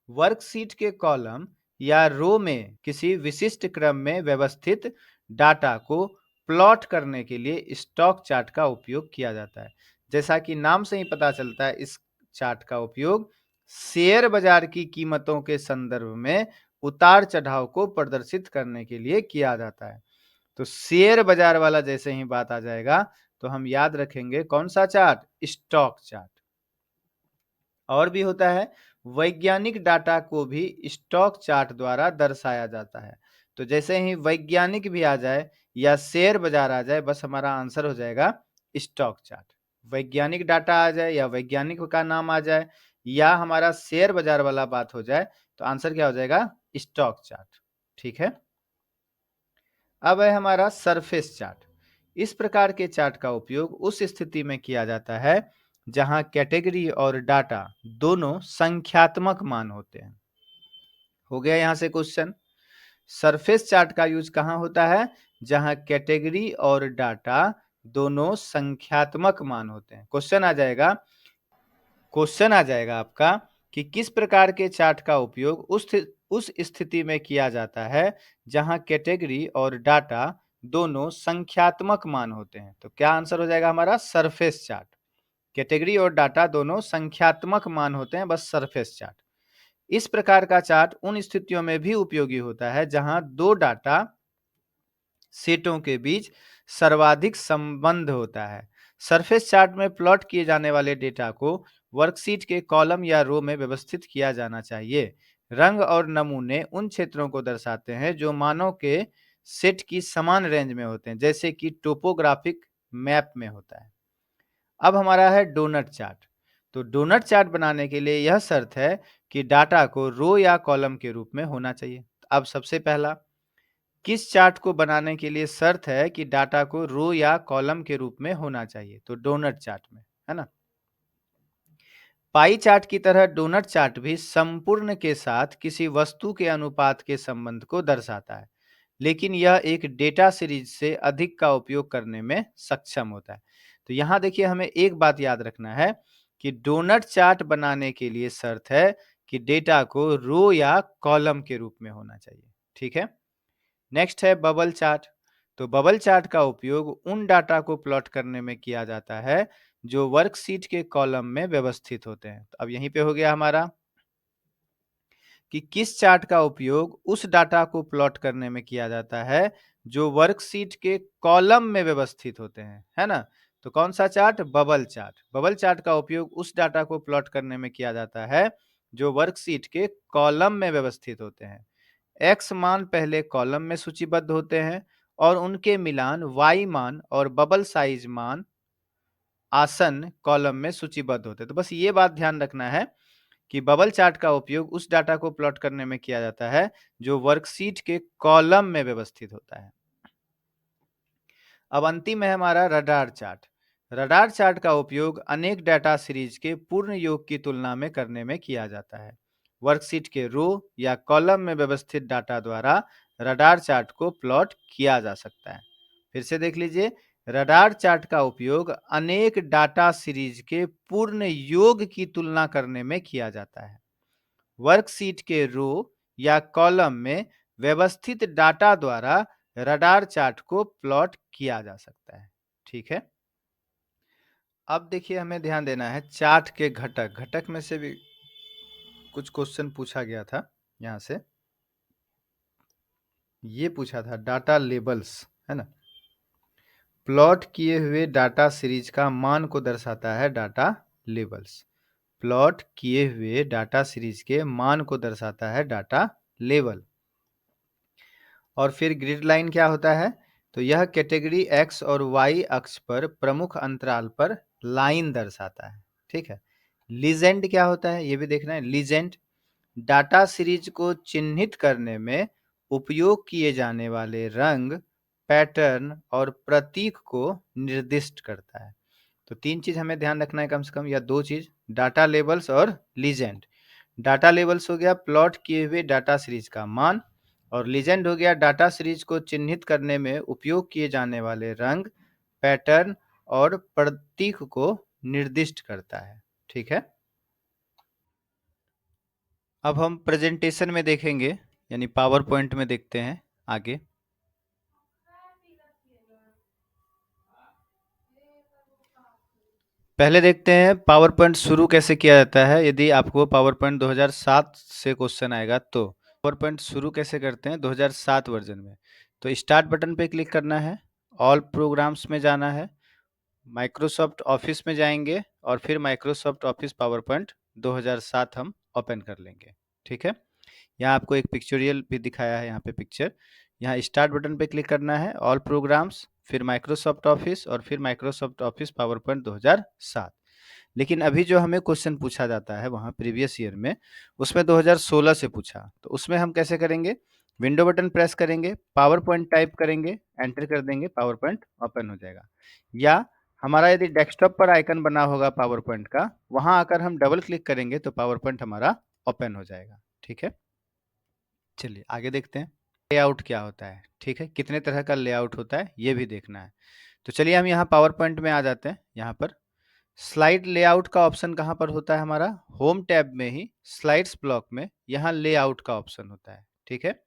वर्कशीट के कॉलम या रो में किसी विशिष्ट क्रम में व्यवस्थित डाटा को प्लॉट करने के लिए स्टॉक चार्ट का उपयोग किया जाता है। जैसा कि नाम से ही पता चलता है, इस चार्ट का उपयोग शेयर बाजार की कीमतों के संदर्भ में उतार चढ़ाव को प्रदर्शित करने के लिए किया जाता है। तो शेयर बाजार वाला जैसे ही बात आ जाएगा तो हम याद रखेंगे कौन सा चार्ट? Stock chart. और भी होता है, वैज्ञानिक डाटा को भी स्टॉक चार्ट द्वारा दर्शाया जाता है। तो जैसे ही वैज्ञानिक भी आ जाए या शेयर बाजार आ जाए, बस हमारा आंसर हो जाएगा स्टॉक चार्ट। वैज्ञानिक डाटा आ जाए या वैज्ञानिक का नाम आ जाए या हमारा शेयर बाजार वाला बात हो जाए तो आंसर क्या हो जाएगा? Stock chart. ठीक है। अब है हमारा सरफेस चार्ट। इस प्रकार के चार्ट का उपयोग उस स्थिति में किया जाता है जहां कैटेगरी और डाटा दोनों संख्यात्मक मान होते हैं। हो गया यहां से क्वेश्चन। सरफेस चार्ट का यूज कहां होता है? जहां कैटेगरी और डाटा दोनों संख्यात्मक मान होते हैं। क्वेश्चन आ जाएगा आपका कि किस प्रकार के चार्ट का उपयोग उस स्थिति में किया जाता है जहां कैटेगरी और डाटा दोनों संख्यात्मक मान होते हैं। तो क्या आंसर हो जाएगा हमारा? Surface chart. कैटेगरी और डाटा दोनों संख्यात्मक मान होते हैं, बस सरफेस चार्ट। इस प्रकार का चार्ट उन स्थितियों में भी उपयोगी होता है जहां दो डाटा सेटों के बीच सर्वाधिक संबंध होता है। सरफेस चार्ट में प्लॉट किए जाने वाले डेटा को वर्कशीट के कॉलम या रो में व्यवस्थित किया जाना चाहिए। रंग और नमूने उन क्षेत्रों को दर्शाते हैं जो मानों के सेट की समान रेंज में होते हैं, जैसे कि टोपोग्राफिक मैप में होता है। अब हमारा है डोनट चार्ट। तो डोनट चार्ट बनाने के लिए यह शर्त है कि डाटा को रो या कॉलम के रूप में होना चाहिए। अब सबसे पहला, किस चार्ट को बनाने के लिए शर्त है कि डाटा को रो या कॉलम के रूप में होना चाहिए? तो डोनट चार्ट में, है ना। पाई चार्ट की तरह डोनट चार्ट भी संपूर्ण के साथ किसी वस्तु के अनुपात के संबंध को दर्शाता है, लेकिन यह एक डेटा सीरीज से अधिक का उपयोग करने में सक्षम होता है। तो यहाँ देखिए, हमें एक बात याद रखना है कि डोनट चार्ट बनाने के लिए शर्त है कि डेटा को रो या कॉलम के रूप में होना चाहिए। ठीक है। नेक्स्ट है बबल चार्ट। तो बबल चार्ट का उपयोग उन डाटा को प्लॉट करने में किया जाता है जो वर्कशीट के कॉलम में व्यवस्थित होते हैं। तो अब यहीं पे हो गया हमारा कि किस चार्ट का उपयोग उस डाटा को प्लॉट करने में किया जाता है जो वर्कशीट के कॉलम में व्यवस्थित होते हैं, है ना। तो कौन सा chart? Bubble chart. Bubble chart का उपयोग उस डाटा को प्लॉट करने में किया जाता है जो वर्कशीट के कॉलम में व्यवस्थित होते हैं। x मान पहले कॉलम में सूचीबद्ध होते हैं और उनके मिलान y मान और बबल साइज मान आसन्न कॉलम में सूचीबद्ध होते हैं। तो बस ये बात ध्यान रखना है कि बबल चार्ट का उपयोग उस डाटा को प्लॉट करने में किया जाता है जो वर्कशीट के कॉलम में व्यवस्थित होता है। अब अंतिम है हमारा रडार चार्ट। रडार चार्ट का उपयोग अनेक डाटा सीरीज के पूर्ण योग की तुलना में करने में किया जाता है। वर्कशीट के रो या कॉलम में व्यवस्थित डाटा द्वारा रडार चार्ट को प्लॉट किया जा सकता है। फिर से देख लीजिए, रडार चार्ट का उपयोग अनेक डाटा सीरीज के पूर्ण योग की तुलना करने में किया जाता है। वर्कशीट के रो या कॉलम में व्यवस्थित डाटा द्वारा रडार चार्ट को प्लॉट किया जा सकता है। ठीक है, अब देखिए हमें ध्यान देना है चार्ट के घटक। घटक में से भी कुछ क्वेश्चन पूछा गया था। यहां से ये पूछा था डाटा लेबल्स, है ना। प्लॉट किए हुए डाटा सीरीज का मान को दर्शाता है डाटा लेबल्स। प्लॉट किए हुए डाटा सीरीज के मान को दर्शाता है डाटा लेबल। और फिर ग्रिड लाइन क्या होता है? तो यह कैटेगरी एक्स और वाई अक्ष पर प्रमुख अंतराल पर लाइन दर्शाता है। ठीक है। लीजेंड क्या होता है ये भी देखना है। लीजेंड डाटा सीरीज को चिन्हित करने में उपयोग किए जाने वाले रंग, पैटर्न और प्रतीक को निर्दिष्ट करता है। तो तीन चीज हमें ध्यान रखना है कम से कम, या दो चीज, डाटा लेबल्स और लीजेंड। डाटा लेबल्स हो गया प्लॉट किए हुए डाटा सीरीज का मान, और लीजेंड हो गया डाटा सीरीज को चिन्हित करने में उपयोग किए जाने वाले रंग, पैटर्न और प्रतीक को निर्दिष्ट करता है। ठीक है, अब हम प्रेजेंटेशन में देखेंगे, यानी पावर पॉइंट में देखते हैं आगे। पहले देखते हैं पावर पॉइंट शुरू कैसे किया जाता है। यदि आपको पावर पॉइंट 2007 से क्वेश्चन आएगा तो पावर पॉइंट शुरू कैसे करते हैं 2007 वर्जन में। तो स्टार्ट बटन पे क्लिक करना है, ऑल प्रोग्राम्स में जाना है, माइक्रोसॉफ्ट ऑफिस में जाएंगे और फिर माइक्रोसॉफ्ट ऑफिस पावर पॉइंट 2007 हम ओपन कर लेंगे। ठीक है, यहाँ आपको एक पिक्चोरियल भी दिखाया है, यहाँ पे पिक्चर। यहाँ स्टार्ट बटन पे क्लिक करना है, ऑल प्रोग्राम्स, फिर माइक्रोसॉफ्ट ऑफिस और फिर माइक्रोसॉफ्ट ऑफिस पावर पॉइंट 2007। लेकिन अभी जो हमें क्वेश्चन पूछा जाता है वहाँ प्रीवियस ईयर में, उसमें 2016 से पूछा। तो उसमें हम कैसे करेंगे? विंडो बटन प्रेस करेंगे, पावर पॉइंट टाइप करेंगे, एंटर कर देंगे, पावर पॉइंट ओपन हो जाएगा। या हमारा यदि डेस्कटॉप पर आइकन बना होगा पावर पॉइंट का, वहां आकर हम डबल क्लिक करेंगे तो पावर पॉइंट हमारा ओपन हो जाएगा। ठीक है, चलिए आगे देखते हैं लेआउट क्या होता है। ठीक है, कितने तरह का लेआउट होता है ये भी देखना है। तो चलिए हम यहाँ पावर पॉइंट में आ जाते हैं। यहाँ पर स्लाइड लेआउट का ऑप्शन कहाँ पर होता है? हमारा होम टैब में ही स्लाइड्स ब्लॉक में यहाँ लेआउट का ऑप्शन होता है। ठीक है,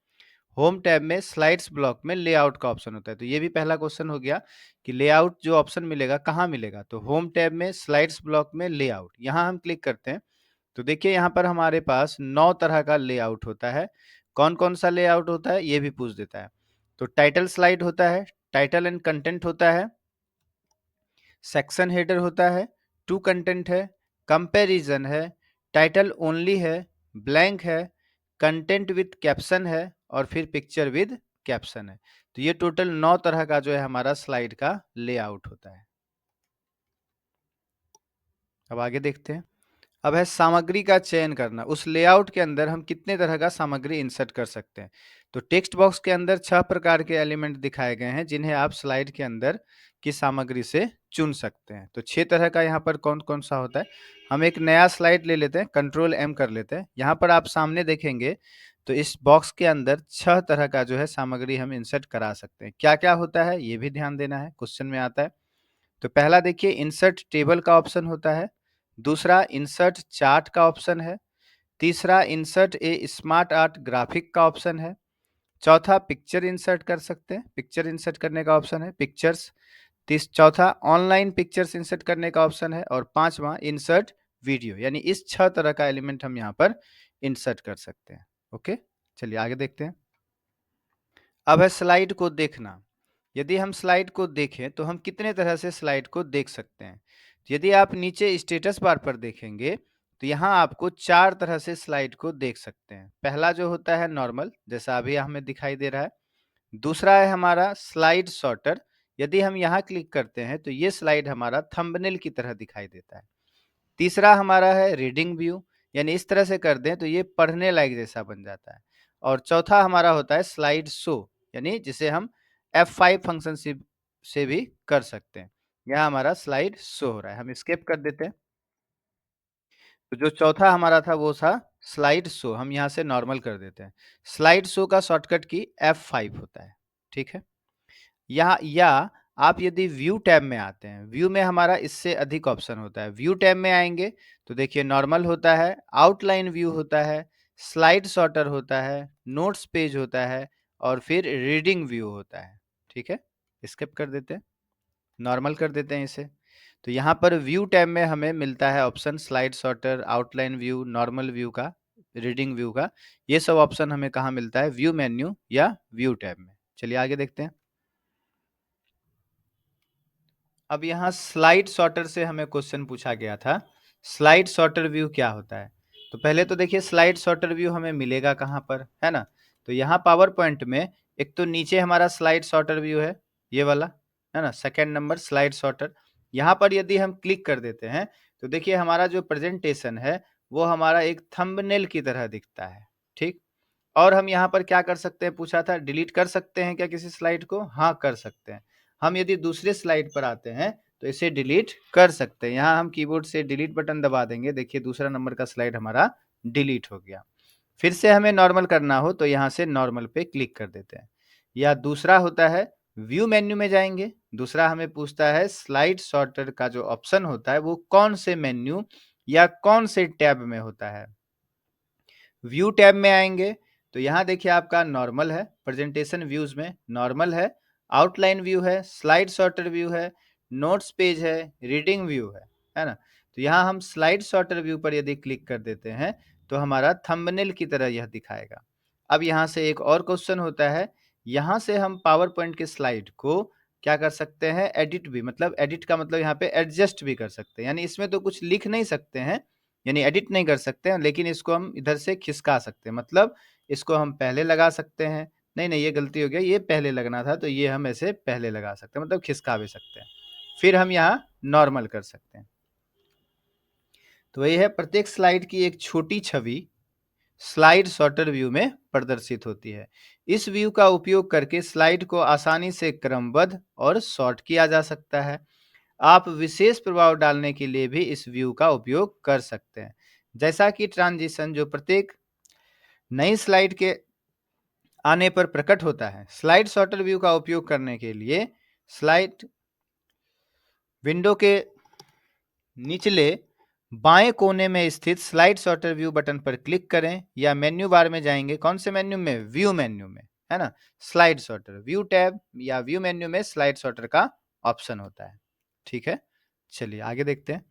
होम टैब में स्लाइड्स ब्लॉक में लेआउट का ऑप्शन होता है। तो ये भी पहला क्वेश्चन हो गया कि लेआउट जो ऑप्शन मिलेगा कहाँ मिलेगा? तो होम टैब में स्लाइड्स ब्लॉक में लेआउट, यहाँ हम क्लिक करते हैं तो देखिए यहाँ पर हमारे पास 9 तरह का लेआउट होता है। कौन कौन सा लेआउट होता है ये भी पूछ देता है। तो टाइटल स्लाइड होता है, टाइटल एंड कंटेंट होता है, सेक्शन हेडर होता है, टू कंटेंट है, कंपैरिजन है, टाइटल ओनली है, ब्लैंक है, कंटेंट विद कैप्शन है और फिर पिक्चर विद कैप्शन है। तो ये टोटल 9 तरह का जो है हमारा स्लाइड का लेआउट होता है। अब आगे देखते हैं। अब है सामग्री का चयन करना। उस लेआउट के अंदर हम कितने तरह का सामग्री इंसर्ट कर सकते हैं। तो टेक्स्ट बॉक्स के अंदर 6 प्रकार के एलिमेंट दिखाए गए हैं जिन्हें आप स्लाइड के अंदर की सामग्री से चुन सकते हैं। तो 6 तरह का यहाँ पर कौन कौन सा होता है। हम एक नया स्लाइड ले लेते हैं, कंट्रोल M कर लेते हैं। यहाँ पर आप सामने देखेंगे तो इस बॉक्स के अंदर 6 तरह का जो है सामग्री हम इंसर्ट करा सकते हैं। क्या क्या होता है ये भी ध्यान देना है, क्वेश्चन में आता है। तो पहला देखिए इंसर्ट टेबल का ऑप्शन होता है, दूसरा इंसर्ट चार्ट का ऑप्शन है, तीसरा इंसर्ट ए स्मार्ट आर्ट ग्राफिक का ऑप्शन है, चौथा पिक्चर इंसर्ट कर सकते हैं, पिक्चर इंसर्ट करने का ऑप्शन है पिक्चर्स, चौथा ऑनलाइन पिक्चर्स इंसर्ट करने का ऑप्शन है और पांचवा इंसर्ट वीडियो। यानी इस 6 तरह का एलिमेंट हम यहाँ पर इंसर्ट कर सकते हैं। ओके, चलिए आगे देखते हैं। अब है स्लाइड को देखना। यदि हम स्लाइड को देखें तो हम कितने तरह से स्लाइड को देख सकते हैं। यदि आप नीचे स्टेटस बार पर देखेंगे तो यहाँ आपको 4 तरह से स्लाइड को देख सकते हैं। पहला जो होता है नॉर्मल, जैसा अभी हमें दिखाई दे रहा है। दूसरा है हमारा स्लाइड सॉर्टर। यदि हम यहाँ क्लिक करते हैं तो ये स्लाइड हमारा थंबनेल की तरह दिखाई देता है। तीसरा हमारा है रीडिंग व्यू, यानी इस तरह से कर दें तो ये पढ़ने लायक जैसा बन जाता है। और चौथा हमारा होता है स्लाइड शो, यानी जिसे हम F5 फंक्शन से भी कर सकते हैं। यहाँ हमारा स्लाइड शो हो रहा है, हम स्किप कर देते हैं। तो जो चौथा हमारा था वो था स्लाइड शो, हम यहाँ से नॉर्मल कर देते हैं। स्लाइड शो का शॉर्टकट की F5 होता है, ठीक है। यहाँ या आप यदि व्यू टैब में आते हैं, व्यू में हमारा इससे अधिक ऑप्शन होता है। व्यू टैब में आएंगे तो देखिए नॉर्मल होता है, आउटलाइन व्यू होता है, स्लाइड सॉर्टर होता है, नोट्स पेज होता है और फिर रीडिंग व्यू होता है, ठीक है। स्किप कर देते हैं, नॉर्मल कर देते हैं इसे। तो यहाँ पर व्यू टैब में हमें मिलता है option slide sorter, outline view, normal view का, रीडिंग व्यू का। ये सब ऑप्शन हमें कहाँ मिलता है? व्यू मेन्यू या व्यू टैब में। चलिए आगे देखते हैं। अब यहाँ स्लाइड सॉर्टर से हमें क्वेश्चन पूछा गया था, स्लाइड सॉर्टर व्यू क्या होता है? तो पहले तो देखिए स्लाइड सॉर्टर व्यू हमें मिलेगा कहाँ पर, है ना? तो यहाँ पावर पॉइंट में एक तो नीचे हमारा स्लाइड सॉर्टर व्यू है, ये वाला, है ना? Second number slide sorter. यहाँ पर यदि हम क्लिक कर देते हैं तो देखिए हमारा जो प्रेजेंटेशन है वो हमारा एक थंबनेल की तरह दिखता है, ठीक। और हम यहाँ पर क्या कर सकते हैं, पूछा था डिलीट कर सकते हैं क्या किसी स्लाइड को? हाँ, कर सकते हैं। हम यदि दूसरे स्लाइड पर आते हैं तो इसे डिलीट कर सकते हैं। यहाँ हम कीबोर्ड से डिलीट बटन दबा देंगे, देखिए दूसरा नंबर का स्लाइड हमारा डिलीट हो गया। फिर से हमें नॉर्मल करना हो तो यहाँ से नॉर्मल पे क्लिक कर देते हैं। या दूसरा होता है व्यू मेन्यू में जाएंगे, दूसरा हमें पूछता है स्लाइड सॉर्टर का जो ऑप्शन होता है वो कौन से मेन्यू या कौन से टैब में होता है। व्यू टैब में आएंगे तो यहाँ देखिए आपका नॉर्मल है, प्रेजेंटेशन व्यूज में नॉर्मल है, आउटलाइन व्यू है, स्लाइड सॉर्टर व्यू है, नोट्स पेज है, रीडिंग व्यू है ना। तो यहाँ हम स्लाइड सॉर्टर व्यू पर यदि क्लिक कर देते हैं तो हमारा थंबनेल की तरह यह दिखाएगा। अब यहाँ से एक और क्वेश्चन होता है, यहाँ से हम पावर पॉइंट के स्लाइड को क्या कर सकते हैं? एडिट भी, मतलब एडिट का मतलब यहाँ पे एडजस्ट भी कर सकते हैं। यानी इसमें तो कुछ लिख नहीं सकते हैं, यानी एडिट नहीं कर सकते हैं, लेकिन इसको हम इधर से खिसका सकते हैं। मतलब इसको हम पहले लगा सकते हैं, नहीं ये गलती हो गया, ये पहले लगना था तो ये हम ऐसे पहले लगा सकते हैं, मतलब खिसका भी सकते हैं। फिर हम यहाँ नॉर्मल कर सकते हैं। तो वही है, प्रत्येक स्लाइड की एक छोटी छवि स्लाइड सॉर्टर व्यू में प्रदर्शित होती है। इस व्यू का उपयोग करके स्लाइड को आसानी से क्रमबद्ध और सॉर्ट किया जा सकता है। आप विशेष प्रभाव डालने के लिए भी इस व्यू का उपयोग कर सकते हैं, जैसा कि ट्रांजिशन जो प्रत्येक नई स्लाइड के आने पर प्रकट होता है। स्लाइड सॉर्टर व्यू का उपयोग करने के लिए स्लाइड विंडो के निचले बाएं कोने में स्थित स्लाइड सॉर्टर व्यू बटन पर क्लिक करें या मेन्यू बार में जाएंगे। कौन से मेन्यू में? व्यू मेन्यू में, है ना। स्लाइड सॉर्टर व्यू टैब या व्यू मेन्यू में स्लाइड सॉर्टर का ऑप्शन होता है, ठीक है। चलिए आगे देखते हैं।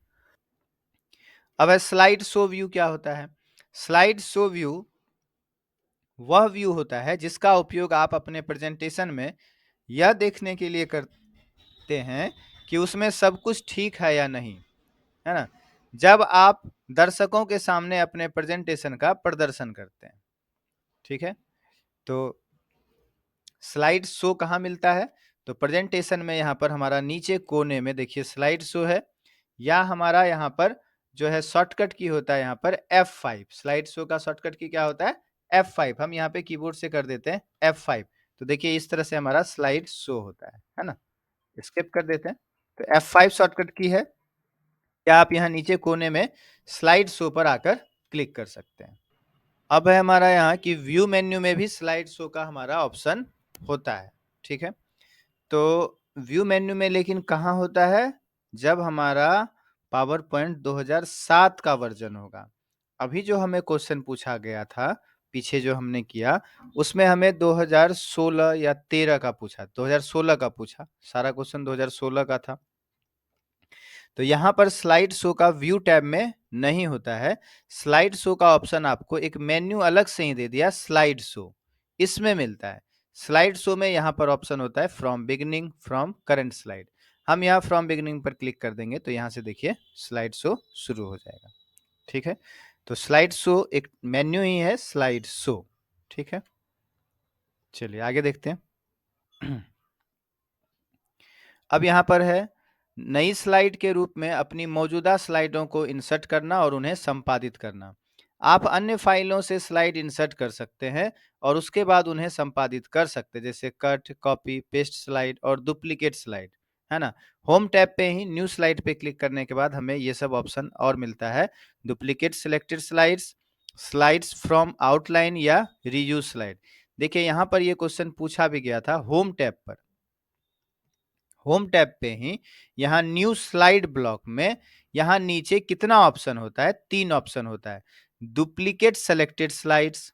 अब स्लाइड शो व्यू क्या होता है? स्लाइड शो व्यू वह व्यू होता है जिसका उपयोग आप अपने प्रेजेंटेशन में यह देखने के लिए करते हैं कि उसमें सब कुछ ठीक है या नहीं, है ना। जब आप दर्शकों के सामने अपने प्रेजेंटेशन का प्रदर्शन करते हैं, ठीक है। तो स्लाइड शो कहाँ मिलता है? तो प्रेजेंटेशन में यहाँ पर हमारा नीचे कोने में देखिए स्लाइड शो है, या हमारा यहाँ पर जो है शॉर्टकट की होता है यहाँ पर F5। स्लाइड शो का शॉर्टकट की क्या होता है? F5। हम यहाँ पे कीबोर्ड से कर देते हैं F5। तो देखिए इस तरह से हमारा स्लाइड शो होता है ना। स्किप कर देते हैं। तो F5 शॉर्टकट की है, या आप यहाँ नीचे कोने में स्लाइड शो पर आकर क्लिक कर सकते हैं। अब है हमारा यहाँ की व्यू मेन्यू में भी स्लाइड शो का हमारा ऑप्शन होता है, ठीक है। तो व्यू मेन्यू में लेकिन कहाँ होता है? जब हमारा पावर पॉइंट 2007 का वर्जन होगा। अभी जो हमें क्वेश्चन पूछा गया था, पीछे जो हमने किया, उसमें हमें 2016 या 13 का पूछा, 2016 का पूछा, सारा क्वेश्चन 2016 का था। तो यहाँ पर स्लाइड शो का व्यू टैब में नहीं होता है। स्लाइड शो का ऑप्शन आपको एक मेन्यू अलग से ही दे दिया, स्लाइड शो, इसमें मिलता है। स्लाइड शो में यहाँ पर ऑप्शन होता है from beginning, from current slide. हम यहाँ फ्रॉम बिगिनिंग पर क्लिक कर देंगे तो यहाँ से देखिए स्लाइड शो शुरू हो जाएगा, ठीक है। तो स्लाइड शो एक मेन्यू ही है, स्लाइड शो। ठीक है, चलिए आगे देखते हैं। अब यहाँ पर है नई स्लाइड के रूप में अपनी मौजूदा स्लाइडों को इंसर्ट करना और उन्हें संपादित करना। आप अन्य फाइलों से स्लाइड इंसर्ट कर सकते हैं और उसके बाद उन्हें संपादित कर सकते हैं, जैसे कट, कॉपी, पेस्ट स्लाइड और डुप्लीकेट स्लाइड, है ना। होम टैब पे ही न्यू स्लाइड पे क्लिक करने के बाद हमें ये सब ऑप्शन और मिलता है। Duplicate selected slides, slides from outline या रीयूज स्लाइड। देखिए यहाँ पर ये क्वेश्चन पूछा भी गया था होम टैब पर। होम टैब पे ही यहाँ न्यू स्लाइड ब्लॉक में यहाँ नीचे कितना ऑप्शन होता है? 3 ऑप्शन होता है। Duplicate selected slides,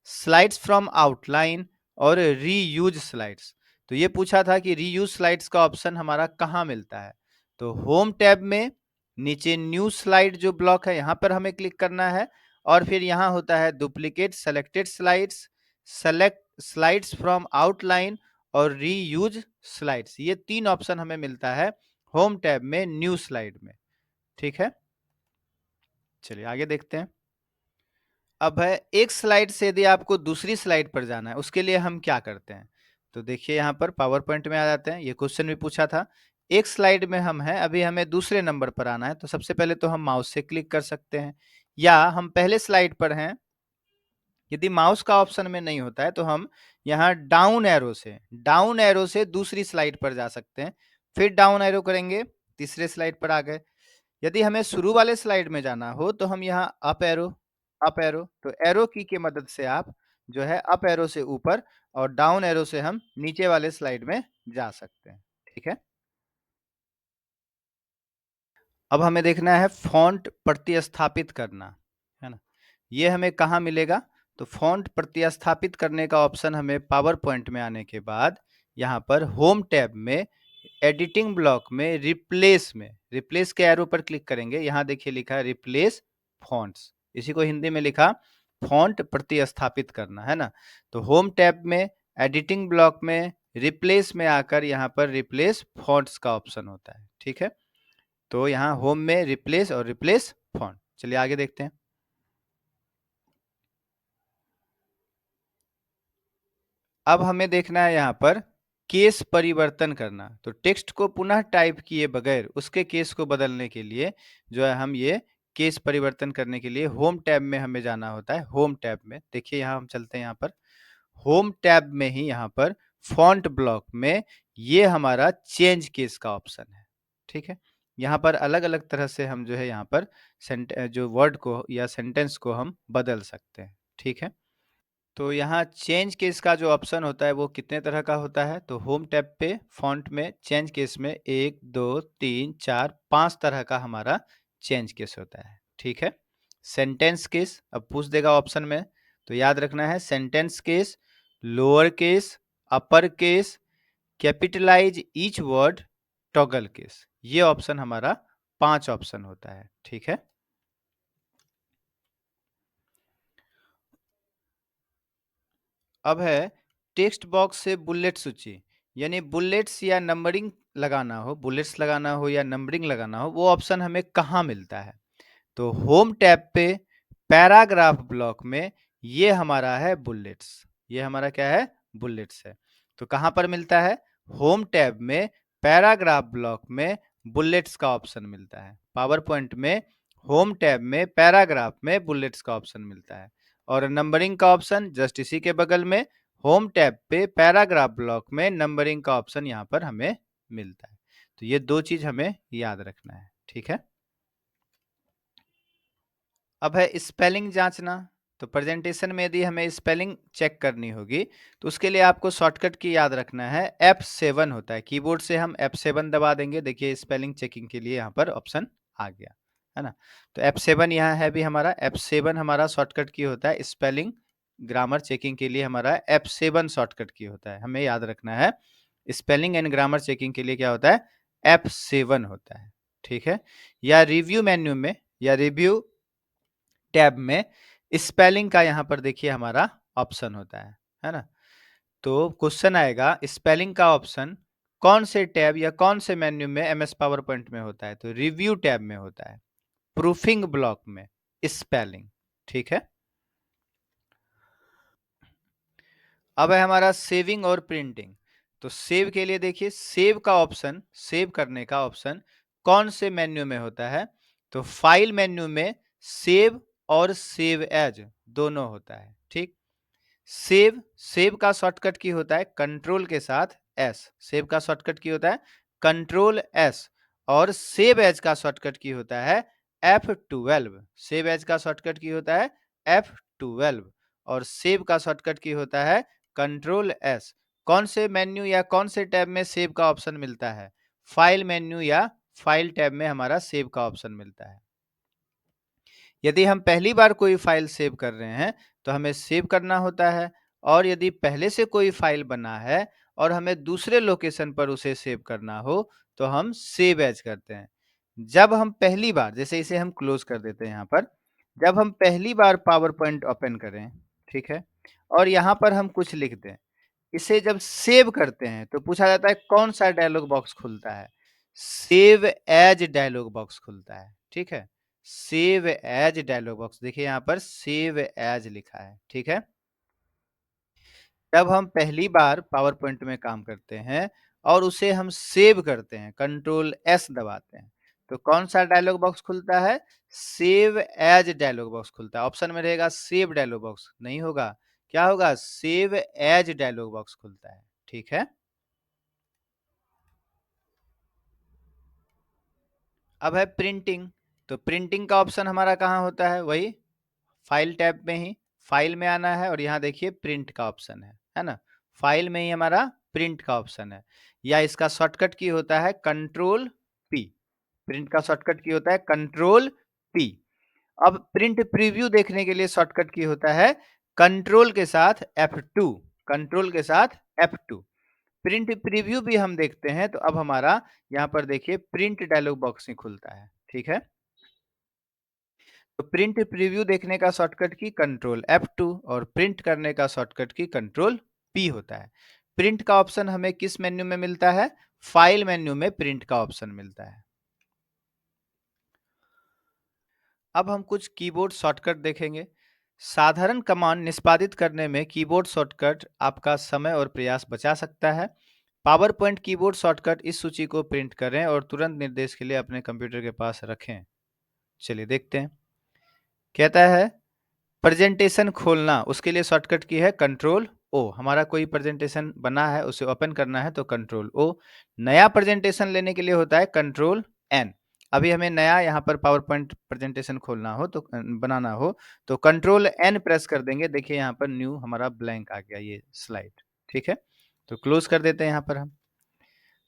slides from outline और रीयूज स्लाइड्स। तो ये पूछा था कि रीयूज स्लाइड्स का ऑप्शन हमारा कहाँ मिलता है? तो होम टैब में नीचे न्यू स्लाइड जो ब्लॉक है यहाँ पर हमें क्लिक करना है और फिर यहाँ होता है duplicate selected slides, select slides from outline और रीयूज स्लाइड्स। ये 3 ऑप्शन हमें मिलता है होम टैब में न्यू स्लाइड में। ठीक है, चलिए आगे देखते हैं। अब है एक स्लाइड से यदि आपको दूसरी स्लाइड पर जाना है, उसके लिए हम क्या करते हैं? तो देखिए यहाँ पर पावर पॉइंट में आ जाते हैं। ये क्वेश्चन भी पूछा था। एक स्लाइड में हम हैं, अभी हमें दूसरे नंबर पर आना है, तो सबसे पहले तो हम माउस से क्लिक कर सकते हैं, या हम पहले स्लाइड पर हैं, यदि माउस का ऑप्शन में नहीं होता है तो हम यहाँ डाउन एरो से दूसरी स्लाइड पर जा सकते हैं। फिर डाउन एरो करेंगे, तीसरे स्लाइड पर आ गए। यदि हमें शुरू वाले स्लाइड में जाना हो तो हम यहाँ अप एरो, तो एरो की के मदद से आप जो है अप एरो से ऊपर और डाउन एरो से हम नीचे वाले स्लाइड में जा सकते हैं। ठीक है, अब हमें देखना है फॉन्ट प्रतिस्थापित करना, है ना। ये हमें कहाँ मिलेगा? तो फॉन्ट प्रतिस्थापित करने का ऑप्शन हमें पावर पॉइंट में आने के बाद यहाँ पर होम टैब में एडिटिंग ब्लॉक में रिप्लेस के एरो पर क्लिक करेंगे। यहाँ देखिए लिखा है रिप्लेस फॉन्ट्स, इसी को हिंदी में लिखा फॉन्ट प्रतिस्थापित करना, है ना। तो होम टैब में एडिटिंग ब्लॉक में रिप्लेस में आकर यहाँ पर रिप्लेस फॉन्ट्स का ऑप्शन होता है। ठीक है, तो यहाँ होम में रिप्लेस और रिप्लेस फॉन्ट। चलिए आगे देखते हैं। अब हमें देखना है यहाँ पर केस परिवर्तन करना। तो टेक्स्ट को पुनः टाइप किए बगैर उसके केस को बदलने के लिए जो है हम ये केस परिवर्तन करने के लिए होम टैब में हमें जाना होता है। होम टैब में देखिए यहाँ हम चलते हैं, यहाँ पर होम टैब में ही यहाँ पर फॉन्ट ब्लॉक में ये हमारा चेंज केस का ऑप्शन है। ठीक है, यहाँ पर अलग अलग तरह से हम जो है यहाँ पर जो वर्ड को या सेंटेंस को हम बदल सकते हैं। ठीक है, तो यहाँ चेंज केस का जो ऑप्शन होता है वो कितने तरह का होता है? तो होम टैब पे फॉन्ट में चेंज केस में 1 2 3 4 5 तरह का हमारा चेंज केस होता है। ठीक है, सेंटेंस केस अब पूछ देगा ऑप्शन में, तो याद रखना है sentence case, lower case, upper case, capitalize each word, toggle case. ये ऑप्शन हमारा 5 ऑप्शन होता है। ठीक है, अब है टेक्स्ट बॉक्स से बुलेट सूची, यानी बुलेट्स या नंबरिंग लगाना हो, बुलेट्स लगाना हो या नंबरिंग लगाना हो, वो ऑप्शन हमें कहाँ मिलता है? तो होम टैब पे पैराग्राफ ब्लॉक में ये हमारा है बुलेट्स। ये हमारा क्या है? बुलेट्स है। तो कहाँ पर मिलता है? होम टैब में पैराग्राफ ब्लॉक में बुलेट्स का ऑप्शन मिलता है। पावर पॉइंट में होम टैब में पैराग्राफ में बुलेट्स का ऑप्शन मिलता है, और नंबरिंग का ऑप्शन जस्ट इसी के बगल में होम टैब पे पैराग्राफ ब्लॉक में नंबरिंग का ऑप्शन यहाँ पर हमें मिलता है। तो ये 2 चीज हमें याद रखना है। ठीक है, अब है स्पेलिंग जांचना। तो प्रेजेंटेशन में यदि हमें स्पेलिंग चेक करनी होगी तो उसके लिए आपको शॉर्टकट की याद रखना है, F7 होता है। कीबोर्ड से हम F7 दबा देंगे, देखिए स्पेलिंग चेकिंग के लिए यहाँ पर ऑप्शन आ गया, है ना। तो F7 यहाँ है भी हमारा, F7 हमारा शॉर्टकट की होता है। स्पेलिंग ग्रामर चेकिंग के लिए हमारा F7 शॉर्टकट की होता है, हमें याद रखना है। स्पेलिंग एंड ग्रामर चेकिंग के लिए क्या होता है? F7 होता है। ठीक है, या रिव्यू मेन्यू में या रिव्यू टैब में स्पेलिंग का यहाँ पर देखिए हमारा ऑप्शन होता है ना। तो क्वेश्चन आएगा स्पेलिंग का ऑप्शन कौन से टैब या कौन से मेन्यू में MS पावर पॉइंट में होता है? तो रिव्यू टैब में होता है, प्रूफिंग ब्लॉक में, स्पेलिंग, ठीक है। अब है हमारा सेविंग और प्रिंटिंग। तो सेव के लिए देखिए, सेव का ऑप्शन, सेव करने का ऑप्शन कौन से मेन्यू में होता है? तो फाइल मेन्यू में सेव और सेव एज दोनों होता है, ठीक। सेव, सेव का शॉर्टकट की होता है कंट्रोल के साथ एस, सेव का शॉर्टकट की होता है कंट्रोल एस, और सेव एज का शॉर्टकट की होता है F12। सेव एज का शॉर्टकट की होता है F12, और सेव का शॉर्टकट की होता है कंट्रोल एस। कौन से मेन्यू या कौन से टैब में सेव का ऑप्शन मिलता है? फाइल मेन्यू या फाइल टैब में हमारा सेव का ऑप्शन मिलता है। यदि हम पहली बार कोई फाइल सेव कर रहे हैं तो हमें सेव करना होता है, और यदि पहले से कोई फाइल बना है और हमें दूसरे लोकेशन पर उसे सेव करना हो तो हम सेव एज करते हैं। जब हम पहली बार, जैसे इसे हम क्लोज कर देते हैं यहाँ पर, जब हम पहली बार पावर पॉइंट ओपन करें, ठीक है, और यहाँ पर हम कुछ लिख दें, इसे जब सेव करते हैं तो पूछा जाता है कौन सा डायलॉग बॉक्स खुलता है? सेव एज डायलॉग बॉक्स खुलता है, ठीक है। सेव एज डायलॉग बॉक्स, देखिए यहाँ पर सेव एज लिखा है, ठीक है। जब हम पहली बार पावर पॉइंट में काम करते हैं और उसे हम सेव करते हैं, कंट्रोल एस दबाते हैं, तो कौन सा डायलॉग बॉक्स खुलता है? सेव एज डायलॉग बॉक्स खुलता है। ऑप्शन में रहेगा सेव डायलॉग बॉक्स, नहीं होगा, क्या होगा? सेव एज डायलॉग बॉक्स खुलता है, ठीक है। अब है प्रिंटिंग। तो प्रिंटिंग का ऑप्शन हमारा कहाँ होता है? वही फाइल टैब में ही, फाइल में आना है और यहाँ देखिए प्रिंट का ऑप्शन है ना। फाइल में ही हमारा प्रिंट का ऑप्शन है, या इसका शॉर्टकट की होता है कंट्रोल पी। प्रिंट का शॉर्टकट की होता है कंट्रोल पी। अब प्रिंट प्रीव्यू देखने के लिए शॉर्टकट की होता है कंट्रोल के साथ F2, कंट्रोल के साथ F2। प्रिंट प्रीव्यू भी हम देखते हैं तो अब हमारा यहाँ पर देखिए प्रिंट डायलॉग बॉक्स ही खुलता है, ठीक है। तो प्रिंट प्रीव्यू देखने का शॉर्टकट की कंट्रोल F2, और प्रिंट करने का शॉर्टकट की कंट्रोल P होता है। प्रिंट का ऑप्शन हमें किस मेन्यू में मिलता है? फाइल मेन्यू में प्रिंट का ऑप्शन मिलता है। अब हम कुछ कीबोर्ड शॉर्टकट देखेंगे। साधारण कमांड निष्पादित करने में कीबोर्ड शॉर्टकट आपका समय और प्रयास बचा सकता है। पावर पॉइंट कीबोर्ड शॉर्टकट इस सूची को प्रिंट करें और तुरंत निर्देश के लिए अपने कंप्यूटर के पास रखें। चलिए देखते हैं। कहता है प्रेजेंटेशन खोलना, उसके लिए शॉर्टकट की है कंट्रोल ओ। हमारा कोई प्रेजेंटेशन बना है उसे ओपन करना है तो कंट्रोल ओ। नया प्रेजेंटेशन लेने के लिए होता है कंट्रोल एन। अभी हमें नया यहाँ पर पावर पॉइंट प्रेजेंटेशन खोलना हो तो बनाना हो तो कंट्रोल एन प्रेस कर देंगे। देखिए यहाँ पर न्यू हमारा ब्लैंक आ गया ये स्लाइड, ठीक है। तो क्लोज कर देते हैं यहाँ पर हम।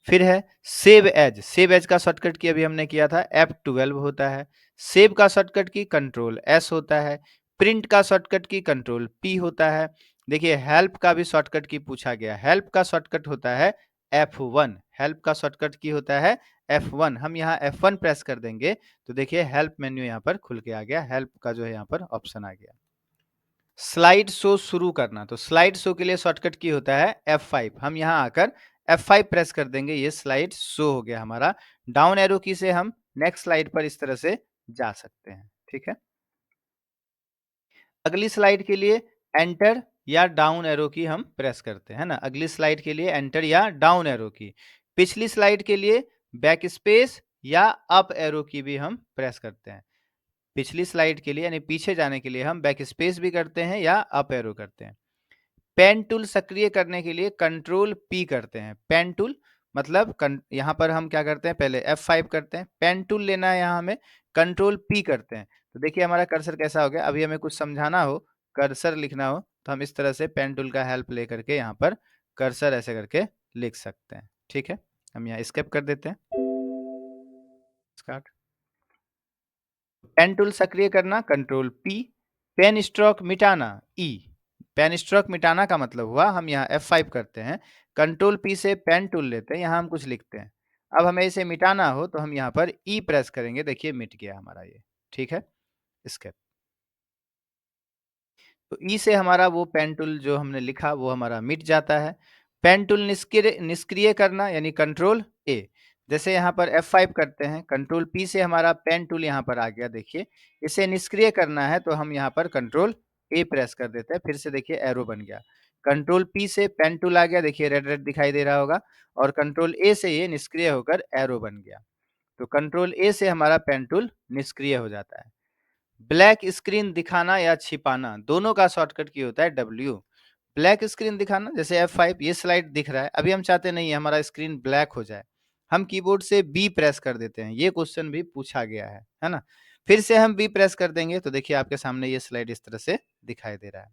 फिर है सेव एज। सेव एज का शॉर्टकट की अभी हमने किया था F12 होता है। सेव का शॉर्टकट की कंट्रोल एस होता है। प्रिंट का शॉर्टकट की कंट्रोल पी होता है। देखिए हेल्प का भी शॉर्टकट की पूछा गया। हेल्प का शॉर्टकट होता है F1। हेल्प का शॉर्टकट की होता है F1। हम यहाँ F1 प्रेस कर देंगे तो देखिए हेल्प मेन्यू यहाँ पर खुल के आ गया। हेल्प का जो है यहाँ पर ऑप्शन आ गया। स्लाइड शो शुरू करना, तो स्लाइड शो के लिए शॉर्टकट की होता है F5। हम यहाँ आकर F5 प्रेस कर देंगे, ये स्लाइड शो हो गया हमारा। डाउन एरो की से हम नेक्स्ट स्लाइड पर इस तरह से जा सकते हैं, ठीक है। अगली स्लाइड के लिए एंटर या डाउन एरो की हम प्रेस करते हैं ना। अगली स्लाइड के लिए एंटर या डाउन एरो की। पिछली स्लाइड के लिए बैक स्पेस या अप एरो की भी हम प्रेस करते हैं। पिछली स्लाइड के लिए यानी पीछे जाने के लिए हम बैक स्पेस भी करते हैं या अप एरो करते हैं। पेन टूल सक्रिय करने के लिए कंट्रोल पी करते हैं। पेन टूल मतलब यहाँ पर हम क्या करते हैं, पहले F5 करते हैं। पेन टूल लेना है यहाँ हमें, कंट्रोल पी करते हैं। तो देखिए हमारा कर्सर कैसा हो गया। अभी हमें कुछ समझाना हो, कर्सर लिखना हो तो हम इस तरह से पेन टूल का हेल्प लेकर के यहाँ पर कर्सर ऐसे करके लिख सकते हैं, ठीक है। हम यहाँ स्केप कर देते हैं। स्टार्ट। पेन टूल सक्रिय करना कंट्रोल पी। पेन स्ट्रोक मिटाना ई। पेन स्ट्रोक मिटाना का मतलब हुआ हम यहाँ F5 करते हैं, कंट्रोल पी से पेन टूल लेते हैं, यहाँ हम कुछ लिखते हैं। अब हमें इसे मिटाना हो तो हम यहाँ पर ई प्रेस करेंगे। देखिए मिट गया हमारा ये, ठीक है। स्केप। तो ई से हमारा वो पेन टूल जो हमने लिखा वो हमारा मिट जाता है। पेन टूल निष्क्रिय करना यानी कंट्रोल ए। जैसे यहाँ पर F5 करते हैं, कंट्रोल P से हमारा पेन टूल यहाँ पर आ गया देखिए। इसे निष्क्रिय करना है तो हम यहाँ पर कंट्रोल A प्रेस कर देते हैं, फिर से देखिए एरो बन गया। कंट्रोल P से पेन टूल आ गया, देखिए रेड रेड दिखाई दे रहा होगा, और कंट्रोल A से ये निष्क्रिय होकर एरो बन गया। तो कंट्रोल A से हमारा पेन टूल निष्क्रिय हो जाता है। ब्लैक स्क्रीन दिखाना या छिपाना, दोनों का शॉर्टकट की होता है W। ब्लैक स्क्रीन दिखाना, जैसे F5, ये स्लाइड दिख रहा है, अभी हम चाहते नहीं है हमारा स्क्रीन ब्लैक हो जाए, हम कीबोर्ड से B प्रेस कर देते हैं। ये क्वेश्चन भी पूछा गया है ना? फिर से हम B प्रेस कर देंगे तो देखिए आपके सामने ये स्लाइड इस तरह से दिखाई दे रहा है।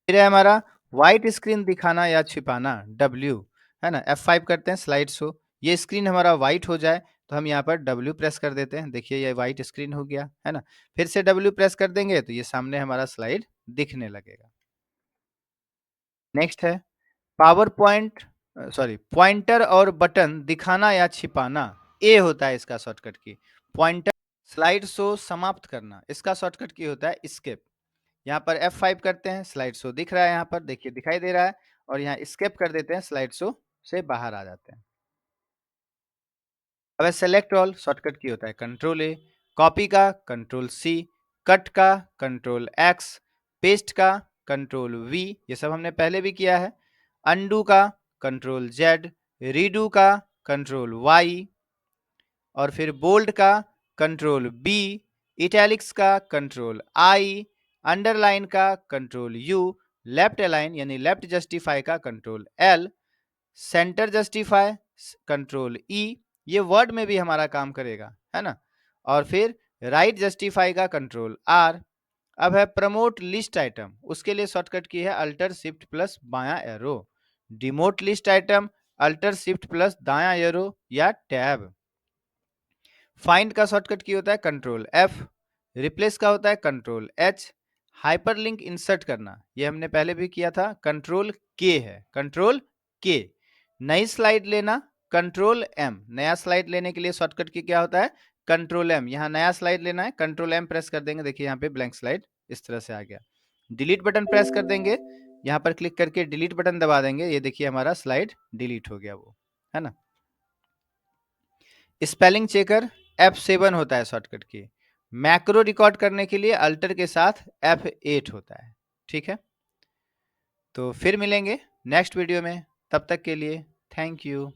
फिर है हमारा व्हाइट स्क्रीन दिखाना या छिपाना, W, है ना? F5 करते हैं, स्लाइड शो। ये स्क्रीन हमारा व्हाइट हो जाए तो हम यहाँ पर W प्रेस कर देते हैं, देखिए ये व्हाइट स्क्रीन हो गया, है ना? फिर से W प्रेस कर देंगे तो ये सामने हमारा स्लाइड दिखने लगेगा। नेक्स्ट है पावर पॉइंट, सॉरी, पॉइंटर और बटन दिखाना या छिपाना, ए होता है इसका शॉर्टकट की। पॉइंटर, स्लाइड शो समाप्त करना, इसका शॉर्टकट की होता है एस्केप। यहाँ पर F5 करते हैं, स्लाइड शो दिख रहा है, यहाँ पर देखिए दिखाई दे रहा है, और यहाँ एस्केप कर देते हैं, स्लाइड शो से बाहर आ जाते हैं। अब सेलेक्ट ऑल, शॉर्टकट की होता है कंट्रोल A, कॉपी का कंट्रोल C, कट का कंट्रोल X, पेस्ट का कंट्रोल V, ये सब हमने पहले भी किया है। अनडू का कंट्रोल Z, रीडू का कंट्रोल Y, और फिर बोल्ड का कंट्रोल B, इटैलिक्स का कंट्रोल I, अंडरलाइन का कंट्रोल U, लेफ्ट अलाइन यानी लेफ्ट जस्टिफाई का control L, centre justify control E, ये वर्ड में भी हमारा काम करेगा, है ना? और फिर राइट जस्टिफाई का कंट्रोल R। अब है प्रमोट लिस्ट आइटम, उसके लिए शॉर्टकट की है अल्टर शिफ्ट प्लस बायां arrow. Demote list item, alter shift plus दायां एरो या टैब। फाइंड का शॉर्टकट की होता है कंट्रोल F, रिप्लेस का होता है कंट्रोल H, हाइपरलिंक इंसर्ट करना, ये हमने पहले भी किया था, कंट्रोल K है, कंट्रोल K। नई स्लाइड लेना कंट्रोल M, नया स्लाइड लेने के लिए शॉर्टकट की क्या होता है कंट्रोल M। यहाँ नया स्लाइड लेना है, कंट्रोल M प्रेस कर देंगे, देखिए यहाँ पे ब्लैंक स्लाइड इस तरह से आ गया। डिलीट बटन प्रेस कर देंगे, यहाँ पर क्लिक करके डिलीट बटन दबा देंगे, ये देखिए हमारा स्लाइड डिलीट हो गया वो, है ना? स्पेलिंग चेकर F7 होता है शॉर्टकट की। मैक्रो रिकॉर्ड करने के लिए अल्टर के साथ F8 होता है। ठीक है, तो फिर मिलेंगे नेक्स्ट वीडियो में, तब तक के लिए थैंक यू।